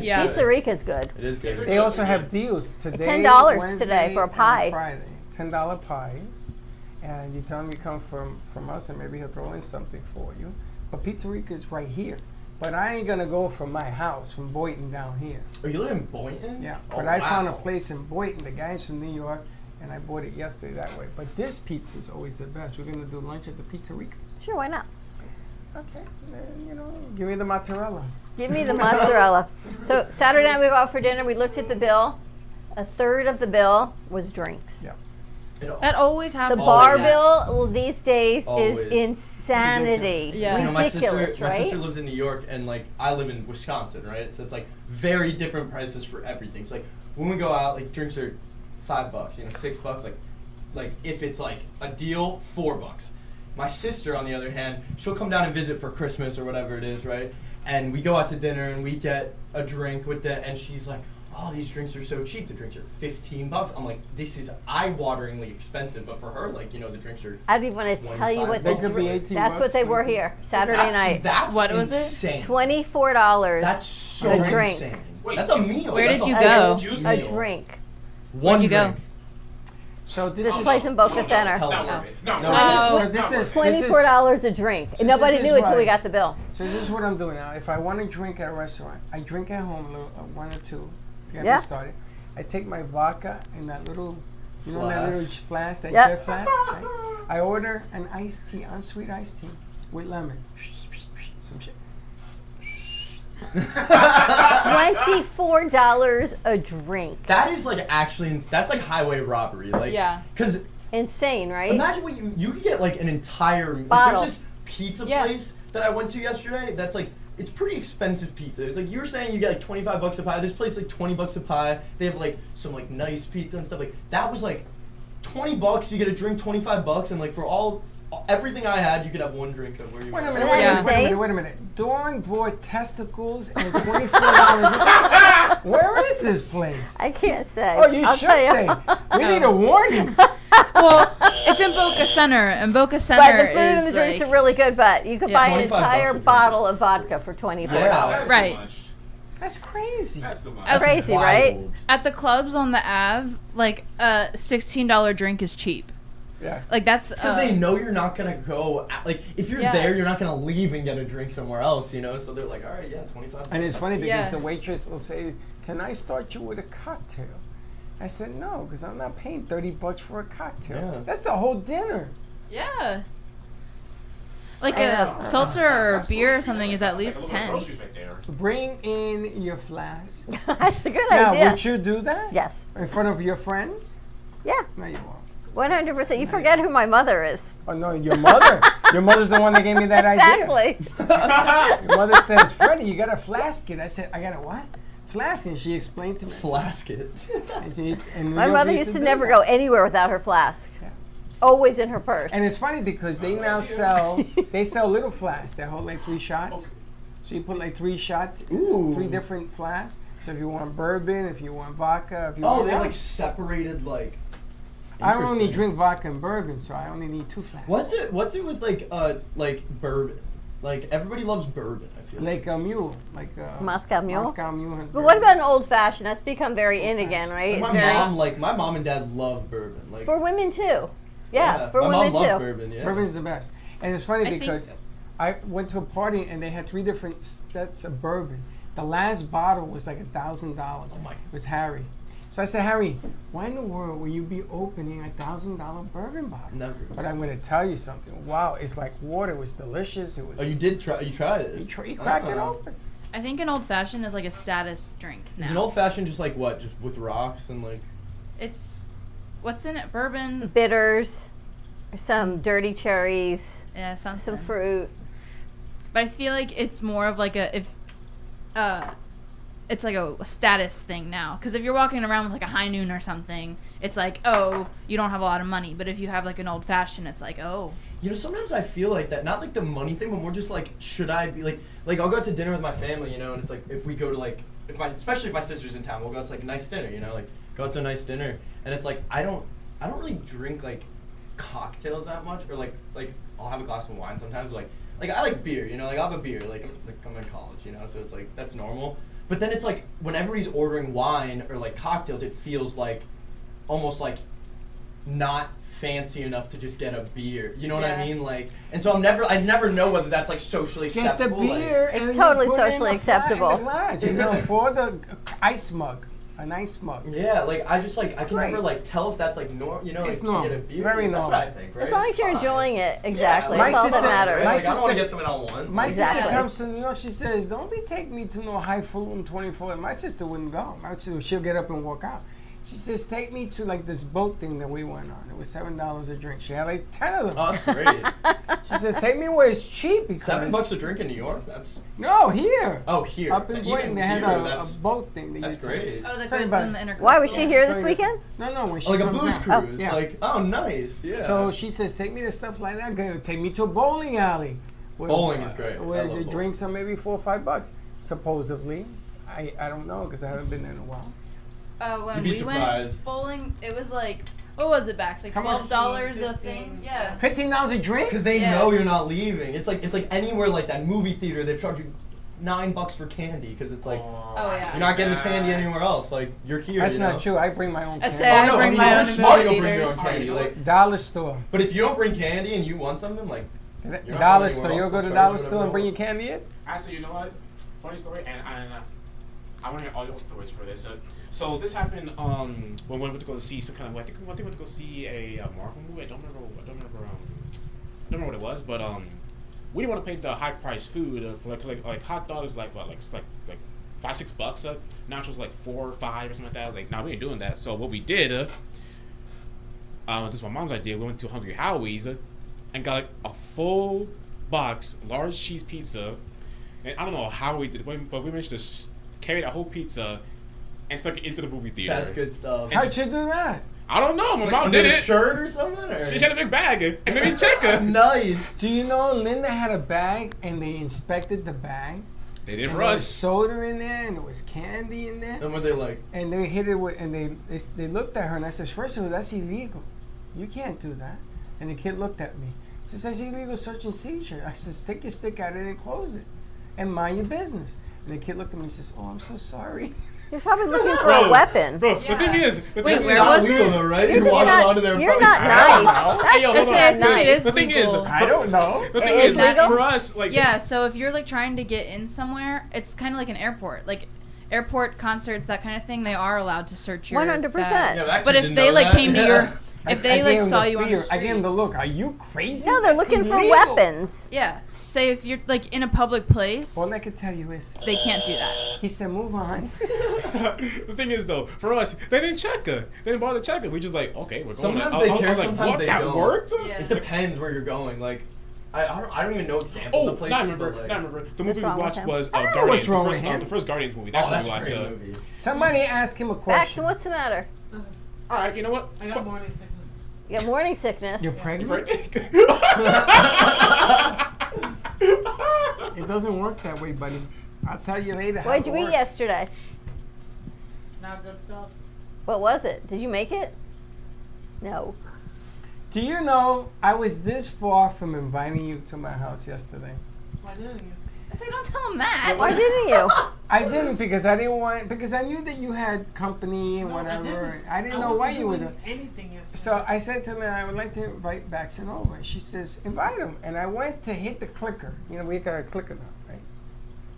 Yeah, Pizza Rica's good. It is good. They also have deals today. $10 Wednesday, today for a pie. and Friday. $10 pies. And you tell him you come from us, and maybe he'll throw in something for you. But Pizza Rica is right here. But I ain't gonna go from my house, from Boynton down here. Oh, you live in Boynton? Yeah. Oh, But I found a wow. place in Boynton. The guy's from New York, and I bought it yesterday that way. But this pizza is always the best. We're gonna do lunch at the Pizza Rica. Sure, why not? Okay. Then, give me the mozzarella. Give me the mozzarella. So Saturday night we go out for dinner. We looked at the bill. A third of the bill was drinks. Yeah. That always The happens. bar bill these days Always. is insanity. Yeah. You know, my Ridiculous, sister right? lives in New York, and like I live in Wisconsin, right? So it's like very different prices for everything. So like when we go out, like drinks are $5, $6. Like if it's like a deal, $4. My sister, on the other hand, she'll come down and visit for Christmas or whatever it is, right? And we go out to dinner and we get a drink with that, and she's like, "Oh, these drinks are so cheap. The drinks are $15." I'm like, "This is eye-wateringly expensive," but for her, like, the drinks are. I don't even want to tell you what They could be 18 that's bucks, what they were 20. here Saturday night. That's What was it? insane. $24. That's so a drink. insane. Wait, That's a meal. Where That's did you a go? excuse A meal. drink. One Where'd you go? drink. So this This is place in Boca Center. hell Not no. worth it. No, No, Oh. so this is $24 a drink. so And nobody this is knew it till we why- got the bill. So this is what I'm doing now. If I want to drink at a restaurant, I drink at home one or two. Get Yeah. me started. I take my vodka in that little, that Flask. little flask, that Yep. jet flask. Right? I order an iced tea, unsweet iced tea with lemon. Some shit. $24 a drink. That is like actually, that's like highway robbery. Like, Yeah. Because Insane, right? imagine what you could get like an entire. Bottle. There's this pizza Yeah. place that I went to yesterday. That's like. It's pretty expensive pizza. It's like you were saying you get like $25 a pie. This place is like $20 a pie. They have like some like nice pizza and stuff. Like that was like $20. You get a drink, $25, and like for everything I had, you could have one drink of where you Wait a were. minute, Yeah. wait a minute. Dawn bought testicles and $24. Where is this place? I can't say. Oh, you I'll should tell say. We need a warning. Well, it's in Boca Center, and Boca Center But the food and is the drinks like, are really good, but you could Yeah. buy an 25 bucks a entire drink. bottle of vodka for $24. Yeah. That's Right. too much. That's crazy. That's too much. That's Crazy, right? Wild. at the clubs on the Ave, like a $16 drink is cheap. Yes. Like that's because they know you're not gonna go. Like if you're Yeah. there, you're not gonna leave and get a drink somewhere else, you know. So they're like, all right, yeah, 25. And it's funny because Yeah. the waitress will say, "Can I start you with a cocktail?" I said, "No, because I'm not paying $30 for a cocktail. Yeah. That's the whole dinner." Yeah. Like a seltzer or a beer or something is at least 10. Groceries right there. Bring in your flask. That's a good Now, idea. would you do that? Yes. In front of your friends? Yeah. No, you won't. 100%. You forget who my mother is. Oh no, your mother. Your mother's the one that gave me that idea. Exactly. Your mother says, "Freddie, you got a flasket." I said, "I got a what?" Flask, and she explained to me. Flasket. My mother used to never go anywhere without her flask. Yeah. Always in her purse. And it's funny because they now sell little flasks that hold like 3 shots. So you put like 3 shots, Ooh. 3 different flasks. So if you want bourbon, if you want vodka, if you Oh, want they have like separated like. I only Interesting. drink vodka and bourbon, so I only need 2 flasks. What's it with like bourbon? Like everybody loves bourbon. I feel Like a mule, Moscow Mule? Moscow Mule. has But what bourbon. about an old fashioned? That's become very in again, right? My Very- mom and dad love bourbon. Like for women too. Yeah, for my women mom too. loves bourbon. Yeah. Bourbon's the best. And it's funny I because think- I went to a party and they had 3 different sets of bourbon. The last bottle was like $1,000. Oh my. It was Harry. So I said, "Harry, why in the world will you be opening a $1,000 bourbon bottle?" Never. But I'm going to tell you something. Wow, it's like water. It was delicious. It was. Oh, you did try. You tried it. You cracked it Uh-uh. open. I think an old fashioned is like a status drink now. Is an old fashioned just like what? Just with rocks and like. It's what's in it? Bourbon. Bitters, some dirty cherries, Yeah, something. some fruit. But I feel like it's more of like it's like a status thing now. Because if you're walking around with like a High Noon or something, it's like, oh, you don't have a lot of money. But if you have like an old fashioned, it's like, oh. You know, sometimes I feel like that. Not like the money thing, but more just like, should I be like I'll go out to dinner with my family, you know, and it's like if we go to like especially if my sister's in town, we'll go out to like a nice dinner, you know, like go out to a nice dinner, and it's like I don't really drink like cocktails that much, or like I'll have a glass of wine sometimes, but like I like beer, you know, like I'll have a beer, like I'm in college, you know, so it's like that's normal. But then it's like whenever he's ordering wine or like cocktails, it feels like almost like not fancy enough to just get a beer. You know what I mean? Like, and so I never know whether that's like socially Get the acceptable. beer. It's and totally you put it in socially the acceptable. In the glass, you know, pour the ice mug, an ice mug. Yeah, like I just like It's I can great. never like tell if that's like normal. You know, It's like, normal. to get a beer. Very That's normal. what I think, right? As long It's as you're fine. enjoying it, exactly. Yeah, My That's all sister- that matters. Like, I don't want sister- to get something I don't want. My Exactly. sister comes to New York. She says, "Don't be taking me to no highfalutin 24." My sister wouldn't go. My sister, she'll get up and walk out. She says, "Take me to like this boat thing that we went on. It was $7 a drink. She had like 10 of them." Oh, that's great. She says, "Take me where it's cheap because $7 a drink in New York? That's no here. oh here. Up in Even Brighton, they had here, a that's boat thing. That that's you take. great. Oh, that Sorry goes about in the it. intercourse. Why was she here this So weekend? No, when she Like a comes booze out. cruise. Yeah. Like oh nice. Yeah. So she says, "Take me to stuff like that. Take me to a bowling alley. Where, Bowling is great. I Where love the bowling. drinks are maybe $4 or $5, supposedly. I don't know because I haven't been there in a while. When You'd be we went surprised. bowling, it was like, what was it, Bax? Like How much? $12 a thing? Yeah. $15 a drink? Because they Yeah. know you're not leaving. It's like anywhere like that movie theater, they charge you $9 for candy because it's like Oh, yeah. you're not getting the candy anywhere else. Like you're here. That's you not know? true. I bring my own I candy. say I no, bring mean, my you're own smart, movie you'll bring your own theaters. candy. Like, Dollar store. but if you don't bring candy and you want something, like you're not Dollar going store. anywhere You'll else, go to they'll dollar charge you store and whatever bring you your candy in? Actually, you know what? Funny story, and I want to hear all your stories for this. So this happened when we went to go see some kind of I think we went to go see a Marvel movie. I don't remember what it was, but we didn't want to pay the high price food for like hot dogs like what like $5-6. Nachos like $4 or $5 or something like that. I was like, nah, we ain't doing that. So what we did, this was my mom's idea. We went to Hungry Howie's and got like a full box large cheese pizza. And I don't know how we did it, but we managed to carry that whole pizza and stuck it into the movie theater. That's good stuff. And How'd just- you do that? I don't know. My Like, mom under did the it. shirt or something? Or? She had a big bag and then we check her. Nice. Do you know Linda had a bag and they inspected the bag? They did And for there was us. soda in there and there was candy in there. And were they like? And they hit it with, and they looked at her and I said, first of all, that's illegal. You can't do that. And the kid looked at me. She says, illegal search and seizure. I says, take your stick out of it and close it. And mind your business. And the kid looked at me and says, oh, I'm so sorry. You're probably looking for Bro, a weapon. Bro, the thing is, Wait, It's where not was legal it? though, right? You're You walk not- onto there. you're not nice. Hey, yo, That's hold just on. not It is The thing is, legal. I don't know. the thing It is, is legal? for us, like, Yeah, so if you're like trying to get in somewhere, it's kind of like an airport. Like airport concerts, that kind of thing, they are allowed to search your 100%. bag. Yeah, that But kid if didn't they know like that. came to your, I if they like gave him saw the you on the fear. I gave him street, the look. Are you crazy? No, they're That's looking for illegal. weapons. yeah. Say if you're like in a public place, All I can tell you is, they can't do that. he said, move on. the thing is though, for us, they didn't check her. They didn't bother to check her. We just like, okay, we're going. Sometimes I they was care, like, sometimes what? they That don't. worked? Yeah. It depends where you're going. Like, I don't even know examples Oh, of places. now I remember. but, like, Now I remember. The movie we wrong with watched him? was I don't know Guardians. what's wrong with The him. first Guardians movie. That's Oh, what that's we a watched. great movie. Somebody ask him a question. Baxton, what's the matter? All right, you know what? I got morning sickness. You got morning sickness. You're pregnant? Right? It doesn't work that way, buddy. I'll tell you later. What did you eat yesterday? Not good stuff. What was it? Did you make it? No. Do you know I was this far from inviting you to my house yesterday? Why didn't you? I say, don't tell them that. Why didn't you? I didn't because I didn't want because I knew that you had company and No, I whatever. didn't. I didn't I know why wasn't you would. doing anything yesterday. So I said to her, I would like to invite Baxton over. She says, invite him. And I went to hit the clicker. You know, we got a clicker now, right?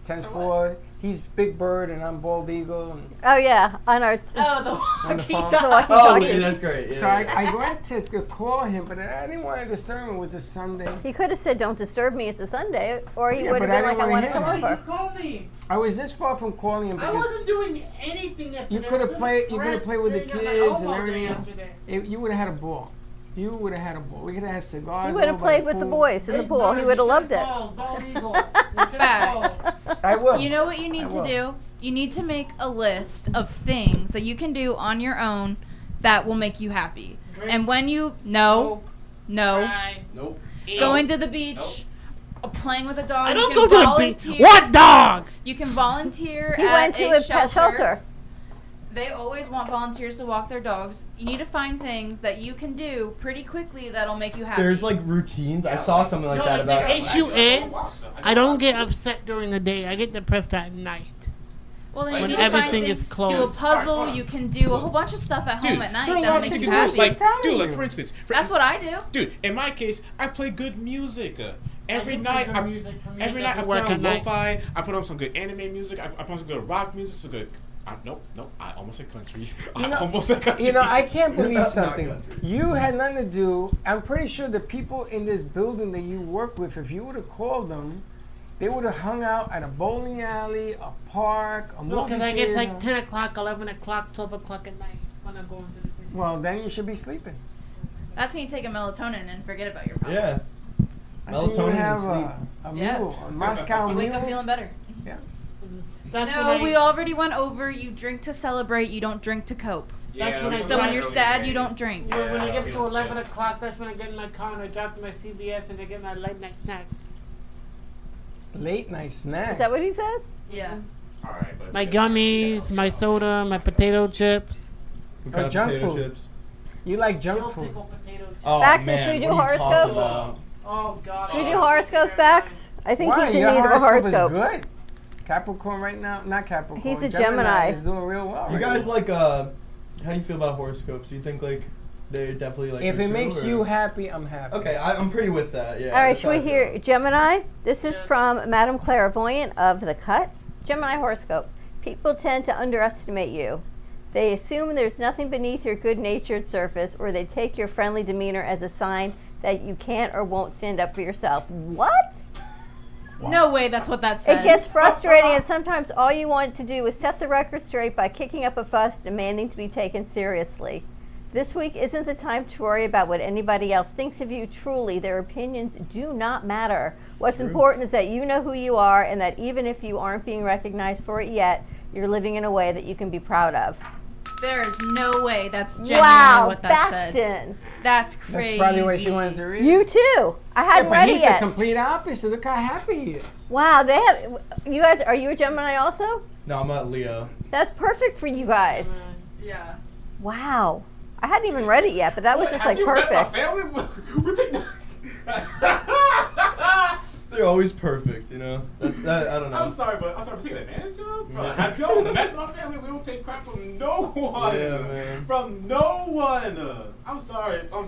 10-4. He's Big Bird and I'm Bald Eagle. And Oh yeah, on our on the phone. the Oh, walkie-talkie. yeah, that's great. Yeah, So I went to call him, but I didn't want to disturb him. It was a Sunday. He could have said, "Don't disturb me. It's a Sunday," or he Yeah, would have but I been like, didn't "I want to wanna come hear over." You called me. I was this far from calling him I because wasn't doing anything yesterday. you could have played. You could have played with the Sitting on my kids and elbow everything day else. yesterday. You would have had a ball. You would have had a ball. We could have had cigars. He would have over by played with the pool. boys in the pool. He would have loved it. Bald Eagle. You could've called. I will. You know what you need I to will. do? You need to make a list of things that you can do on your own that will make you happy. Drink. And when you no, Cry. Nope. going to the beach, playing with a dog. I you don't can go to the volunteer. beach. What dog? You can volunteer He at went to a a pet shelter. They always want volunteers to walk their dogs. You need to find things that you can do pretty quickly that'll make you happy. There's like routines. I saw something like No, that about. the issue is, I don't get upset during the day. I get depressed at night. well, then you when need to find everything things. is closed. Do a puzzle. You can do a whole bunch of stuff at home Dude, at night there are that'll lots make you you can do. happy. Like, telling dude, like you. for instance, That's what I do. Dude, in my case, I play good music. Every do night, good music. For me, it every night I doesn't put work on at night. lo-fi. I put on some good anime music. I put on some good rock music. Some good. Nope. I almost said country. I almost said country. You know, I can't believe That's not something. country. You had nothing to do. I'm pretty sure the people in this building that you work with, if you would have called them, they would have hung out at a bowling alley, a park, a movie No, because I theater. get like 10 o'clock, 11 o'clock, 12 o'clock at night when I'm going to the city. Well, then you should be sleeping. That's when you take a melatonin and forget about your problems. Yes. I see you Melatonin and have sleep. a Yeah. mule, a Moscow You wake up mule. feeling better. That's No, when we already went over. You drink to celebrate. You don't drink to cope. That's when I So when drive- you're sad, you don't drink. When it gets to 11 o'clock, that's when I get in my car and I drive to my CVS and I get my late night snacks. Late night snacks. Is that what he said? Yeah. All right, but My gummies, my soda, my potato chips. What Or kind of junk potato food. chips? You like Dill junk food. pickle potato chips. Oh, Baxton, man, should we do what are you talking horoscopes? about? Oh, God. Should we do horoscopes, Bax? I think Why? he's in Your need of a horoscope horoscope. is good. Capricorn right now, not Capricorn. He's a Gemini. Gemini. Is doing real well. You right guys now. like how do you feel about horoscopes? Do you think like they're definitely like If are it true, makes or- you happy, I'm happy. Okay, I'm pretty with that. Yeah. All right, that's should how we I feel. hear Gemini? This is from Madame Clairvoyant of The Cut. Gemini horoscope. People tend to underestimate you. They assume there's nothing beneath your good-natured surface, or they take your friendly demeanor as a sign that you can't or won't stand up for yourself. What? No way. That's what that says. It gets frustrating, and sometimes all you want to do is set the record straight by kicking up a fuss, demanding to be taken seriously. This week isn't the time to worry about what anybody else thinks of you. Truly, their opinions do not matter. What's important is that you know who you are, and that even if you aren't being recognized for it yet, you're living in a way that you can be proud of. There is no way that's genuinely Wow, what that said. Baxton. That's crazy. That's probably what she wanted to read. You too. I Yeah, hadn't but read he's it yet. the complete opposite. Look how happy he is. Wow, they have. You guys, are you a Gemini also? No, I'm not Leo. That's perfect for you guys. Yeah. Wow. I hadn't even read it yet, but that was just like perfect. We're taking. They're always perfect, you know. That I don't know. I'm sorry for taking advantage of. Bro, have y'all met my family? We don't take crap from no one. Yeah, man. From no one. I'm sorry. Well,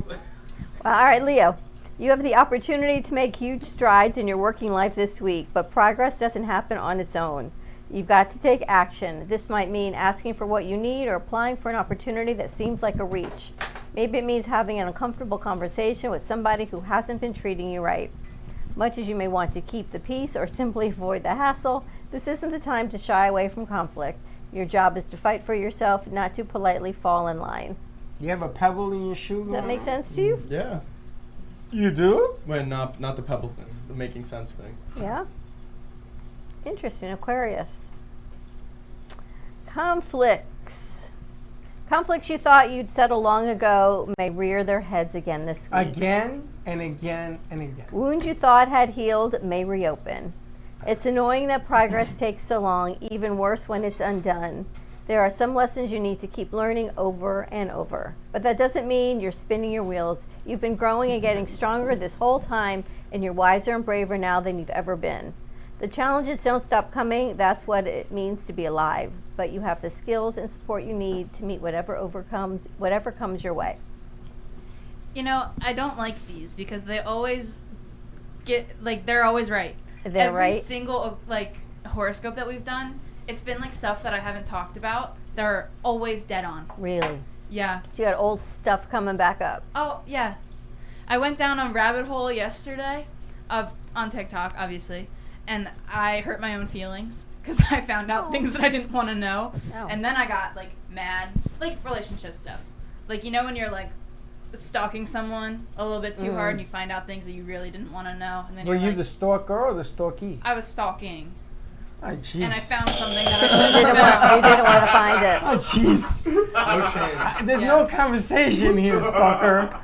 all right, Leo. You have the opportunity to make huge strides in your working life this week, but progress doesn't happen on its own. You've got to take action. This might mean asking for what you need or applying for an opportunity that seems like a reach. Maybe it means having an uncomfortable conversation with somebody who hasn't been treating you right. Much as you may want to keep the peace or simply avoid the hassle, this isn't the time to shy away from conflict. Your job is to fight for yourself, not to politely fall in line. You have a pebble in your shoe? Does that make sense to you? Yeah. You do? Well, not the pebble thing, the making sense thing. Yeah. Interesting, Aquarius. Conflicts. Conflicts you thought you'd settle long ago may rear their heads again this week. Again and again and again. Wounds you thought had healed may reopen. It's annoying that progress takes so long, even worse when it's undone. There are some lessons you need to keep learning over and over. But that doesn't mean you're spinning your wheels. You've been growing and getting stronger this whole time, and you're wiser and braver now than you've ever been. The challenges don't stop coming. That's what it means to be alive. But you have the skills and support you need to meet whatever comes your way. You know, I don't like these because they always they're always right. They're right? Every single horoscope that we've done, it's been like stuff that I haven't talked about. They're always dead on. Really? Yeah. You got old stuff coming back up. Oh, yeah. I went down a rabbit hole yesterday on TikTok, obviously, and I hurt my own feelings because I found out things that I didn't want to know. Oh. And then I got mad, relationship stuff. You know when you're stalking someone a little bit too hard and you find out things that you really didn't want to know, and then Were you're you the stalker or the stalkee? I was stalking. Oh, jeez. And I found something that I shouldn't have You didn't want to find it. Oh, jeez. No shame. There's no conversation here, stalker.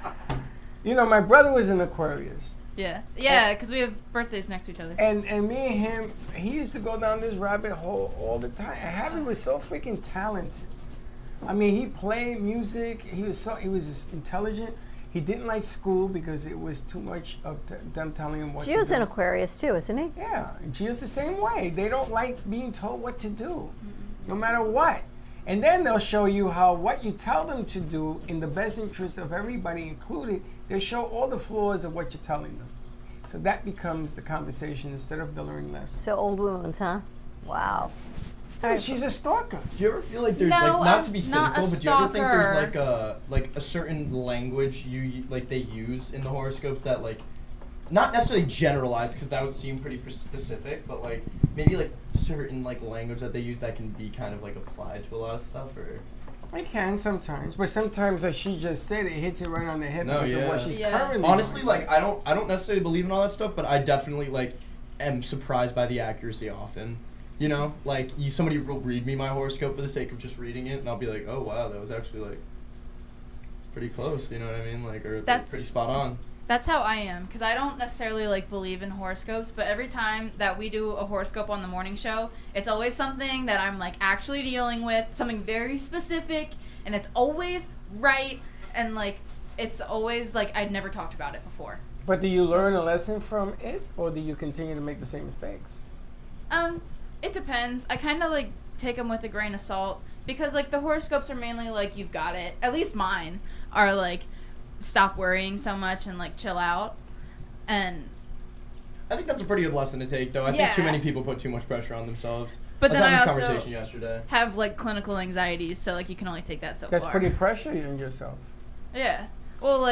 You know, my brother was an Aquarius. Yeah. Yeah, because we have birthdays next to each other. And me and him, he used to go down this rabbit hole all the time. And Javi was so freaking talented. I mean, he played music. He was just intelligent. He didn't like school because it was too much of them telling him what to do. Gio's an Aquarius too, isn't he? Yeah, Gio's the same way. They don't like being told what to do, no matter what. And then they'll show you how what you tell them to do in the best interest of everybody included, they show all the flaws of what you're telling them. So that becomes the conversation instead of the learning lesson. So old wounds, huh? Wow. Hey, she's a stalker. Do you ever feel like there's not to be cynical, but do you ever think there's a certain language they use in the horoscopes that not necessarily generalized because that would seem pretty specific, but maybe certain language that they use that can be kind of applied to a lot of stuff, or I can sometimes, but sometimes like she just said, it hits it right on the head No, because of yeah. what she's Yeah. currently honestly, doing. I don't necessarily believe in all that stuff, but I definitely am surprised by the accuracy often. You know, somebody will read me my horoscope for the sake of just reading it, and I'll be like, oh wow, that was actually pretty close. You know what I mean? Or That's- pretty spot on. That's how I am, because I don't necessarily believe in horoscopes, but every time that we do a horoscope on the morning show, it's always something that I'm actually dealing with, something very specific, and it's always right, and it's always I'd never talked about it before. But do you learn a lesson from it, or do you continue to make the same mistakes? It depends. I kind of take them with a grain of salt, because the horoscopes are mainly you've got it. At least mine are stop worrying so much and chill out. And I think that's a pretty good lesson to take, though. I think too many people put too much pressure on themselves. But I was then having I this also conversation yesterday. have clinical anxiety, so you can only take that so That's far. pretty pressure on yourself. Yeah. Well,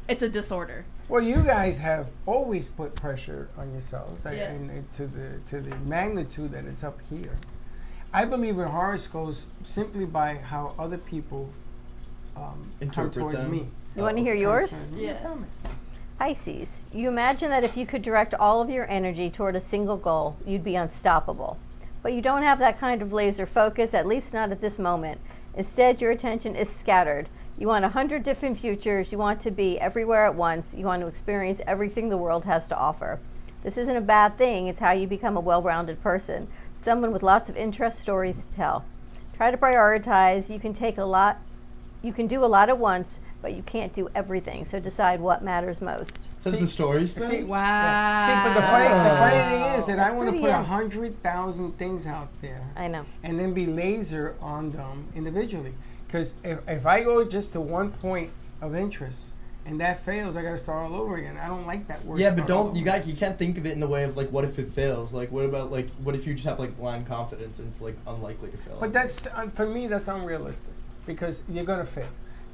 it's a disorder. Well, you guys have always put pressure on yourselves, Yeah. and to the magnitude that it's up here. I believe in horoscopes simply by how other people come Interpret towards them. me. You want to hear yours? Yeah. Tell me. Pisces, you imagine that if you could direct all of your energy toward a single goal, you'd be unstoppable. But you don't have that kind of laser focus, at least not at this moment. Instead, your attention is scattered. You want 100 different futures. You want to be everywhere at once. You want to experience everything the world has to offer. This isn't a bad thing. It's how you become a well-rounded person, someone with lots of interest stories to tell. Try to prioritize. You can do a lot at once, but you can't do everything. So decide what matters most. Says the stories. See, Wow. yeah. See, but the funny thing is that I That's want to pretty put young. 100,000 things out there. I know. And then be laser on them individually. Because if I go just to one point of interest and that fails, I got to start all over again. I don't like that word. Yeah, but start all don't you over. you can't think of it in the way of like, what if it fails? Like, what about like, what if you just have like blind confidence and it's like unlikely to fail? But that's for me, that's unrealistic because you're gonna fail.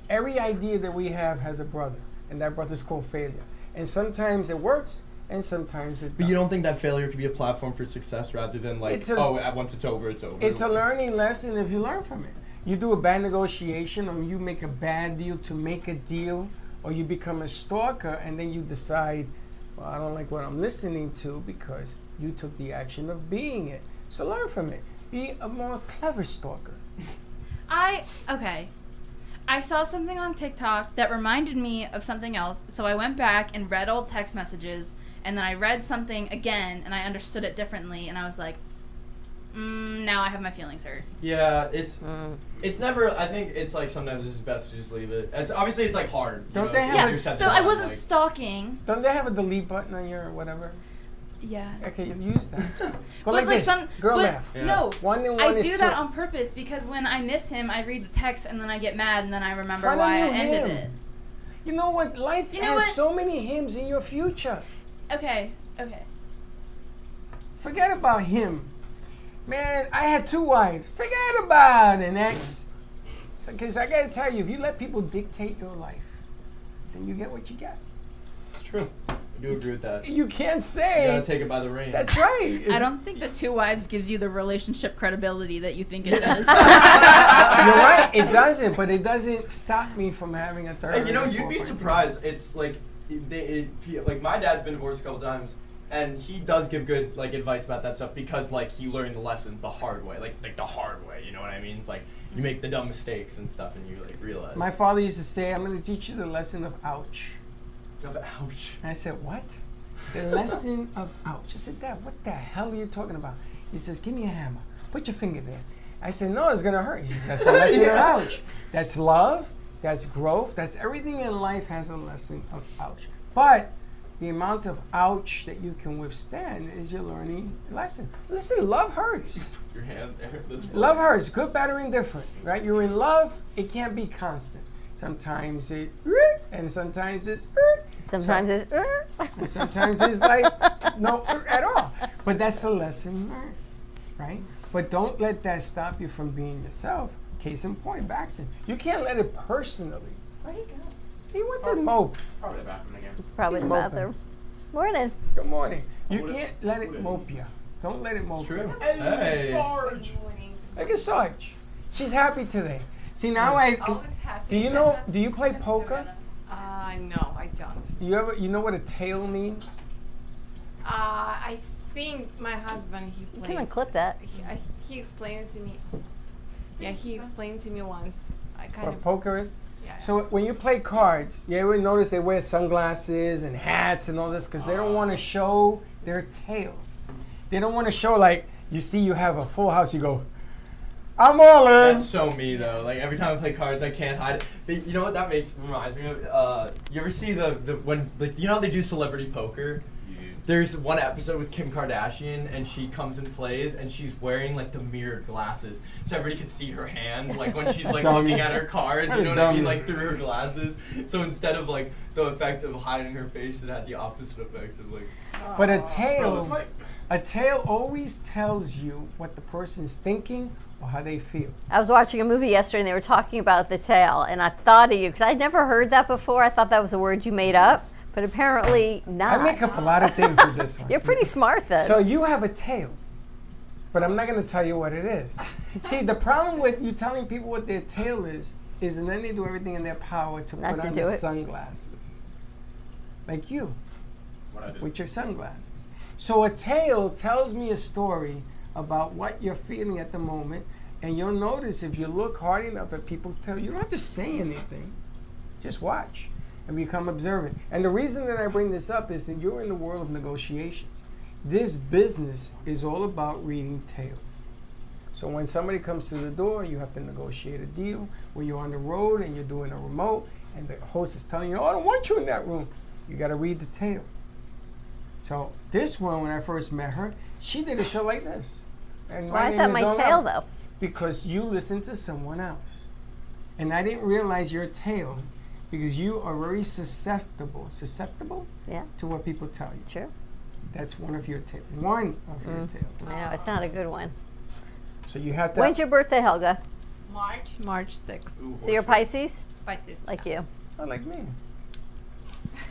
Every idea that we have has a brother, and that brother's called failure. And sometimes it works, and sometimes it. But you don't think that failure could be a platform for success rather than like, once it's over, it's over. It's a learning lesson if you learn from it. You do a bad negotiation, or you make a bad deal to make a deal, or you become a stalker, and then you decide, well, I don't like what I'm listening to because you took the action of being it. So learn from it. Be a more clever stalker. Okay. I saw something on TikTok that reminded me of something else, so I went back and read old text messages, and then I read something again, and I understood it differently, and I was like, now I have my feelings hurt. Yeah, it's never. I think it's like sometimes it's best to just leave it. Obviously it's like hard. Don't they have? Yeah, so I wasn't stalking. Don't they have a delete button on your whatever? Yeah. Okay, you use that. Go But like this. Girl but math. No, One and one I is do two. that on purpose because when I miss him, I read the text and then I get mad and then I remember Front why I of you, ended him. it. You know what? Life You know has what? so many hymns in your future. Okay. Forget about him. Man, I had 2 wives. Forget about an ex. Because I gotta tell you, if you let people dictate your life, then you get what you get. It's true. I do agree with that. You can't say. You gotta take it by the reins. That's right. I don't think the 2 wives gives you the relationship credibility that you think it does. You're right. It doesn't, but it doesn't stop me from having a third. And you know, or you'd be fourth. surprised. It's like, like my dad's been divorced a couple times, and he does give good like advice about that stuff because like he learned the lessons the hard way, like the hard way. You know what I mean? It's like you make the dumb mistakes and stuff, and you like realize. My father used to say, "I'm going to teach you the lesson of ouch." Ouch. And I said, "What?" The lesson of ouch. I said, "Dad, what the hell are you talking about?" He says, "Give me a hammer. Put your finger there." I said, "No, it's gonna hurt." He says, "That's the lesson of ouch. That's love. That's growth. That's everything in life has a lesson of ouch. But the amount of ouch that you can withstand is your learning lesson. Listen, love hurts. Your hand there. That's funny. Love hurts. Good, bad, or indifferent. Right? You're in love. It can't be constant. Sometimes it, and sometimes it's, Sometimes it's, and sometimes it's like no at all. But that's the lesson learned, right? But don't let that stop you from being yourself. Case in point, Baxton. You can't let it personally. Where'd he go? He went to mope. Probably the bathroom again. probably He's the moping. bathroom. Morning. Good morning. You can't let it mope you. Don't let it mope you. Hey. Sarge. Look at Sarge. She's happy today. See now do you know? Do you play poker? No, I don't. You know what a tail means? I think my husband, he You plays. can unclip that. He explained to me. Yeah, he explained to me once. I kind What of. poker is? Yeah. So when you play cards, you ever notice they wear sunglasses and hats and all this because they don't want to show their tail. They don't want to show like you see you have a full house. You go, I'm all in. That's so me though. Like every time I play cards, I can't hide it. But you know what that reminds me of? You ever see the when like you know how they do celebrity poker? There's one episode with Kim Kardashian, and she comes and plays, and she's wearing like the mirrored glasses, so everybody can see her hand, like when she's like Dummy. looking at her cards. You know what I Dummy. mean? Like through her glasses. So instead of like the effect of hiding her face, it had the opposite effect of like. But a Bro, tail, it's like a tail always tells you what the person's thinking or how they feel. I was watching a movie yesterday and they were talking about the tail, and I thought of you because I'd never heard that before. I thought that was a word you made up, but apparently not. I make up a lot of things with this one. You're pretty smart then. So you have a tail, but I'm not going to tell you what it is. See, the problem with you telling people what their tail is and then they do everything in their power to Not put to on do the it. sunglasses. Like you, what I did. with your sunglasses. So a tail tells me a story about what you're feeling at the moment, and you'll notice if you look hard enough at people's tail, you don't have to say anything. Just watch and become observant. And the reason that I bring this up is that you're in the world of negotiations. This business is all about reading tails. So when somebody comes to the door, you have to negotiate a deal where you're on the road and you're doing a remote, and the host is telling you, "Oh, I don't want you in that room." You got to read the tail. So this one, when I first met her, she did a show like this. And Why is name that my Noel. tail, though? Because you listen to someone else. And I didn't realize your tail because you are very susceptible Yeah. to what people tell you. Sure. That's one of your tails. One of your tails. I know, it's not a good one. So you have to. When's your birthday, Helga? March 6th. So you're Pisces? Pisces. Like you. Oh, like me.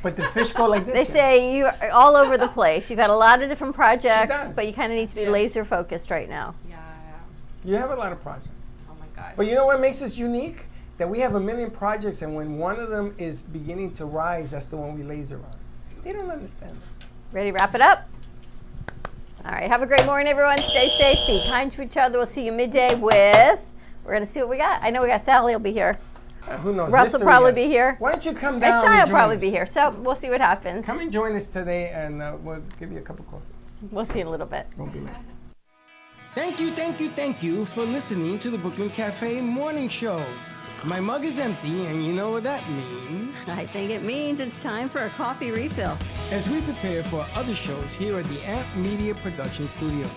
But the fish go like this. They say you're all over the place. You've got a lot of different projects, does. but you kind of need to be laser focused right now. Yeah. You have a lot of projects. Oh my gosh. But you know what makes us unique? That we have a million projects, and when one of them is beginning to rise, that's the one we laser on. They don't understand that. Ready to wrap it up? All right. Have a great morning, everyone. Stay safe. Be kind to each other. We'll see you midday with. We're going to see what we got. I know we got Sally will be here. Who knows? Russ will Mystery probably guest. be here. Why don't you come And down? Shai will and join probably us? be here. So we'll see what happens. Come and join us today, and we'll give you a cup of coffee. We'll see in a little bit. Won't be late. Thank you for listening to the Brooklyn Cafe Morning Show. My mug is empty, and you know what that means. I think it means it's time for a coffee refill. As we prepare for other shows here at the Amp Media Production Studios.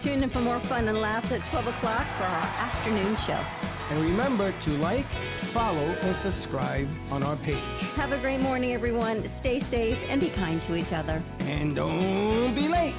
Tune in for more fun and laughs at 12 o'clock for our afternoon show. And remember to like, follow, and subscribe on our page. Have a great morning, everyone. Stay safe and be kind to each other. And don't be late.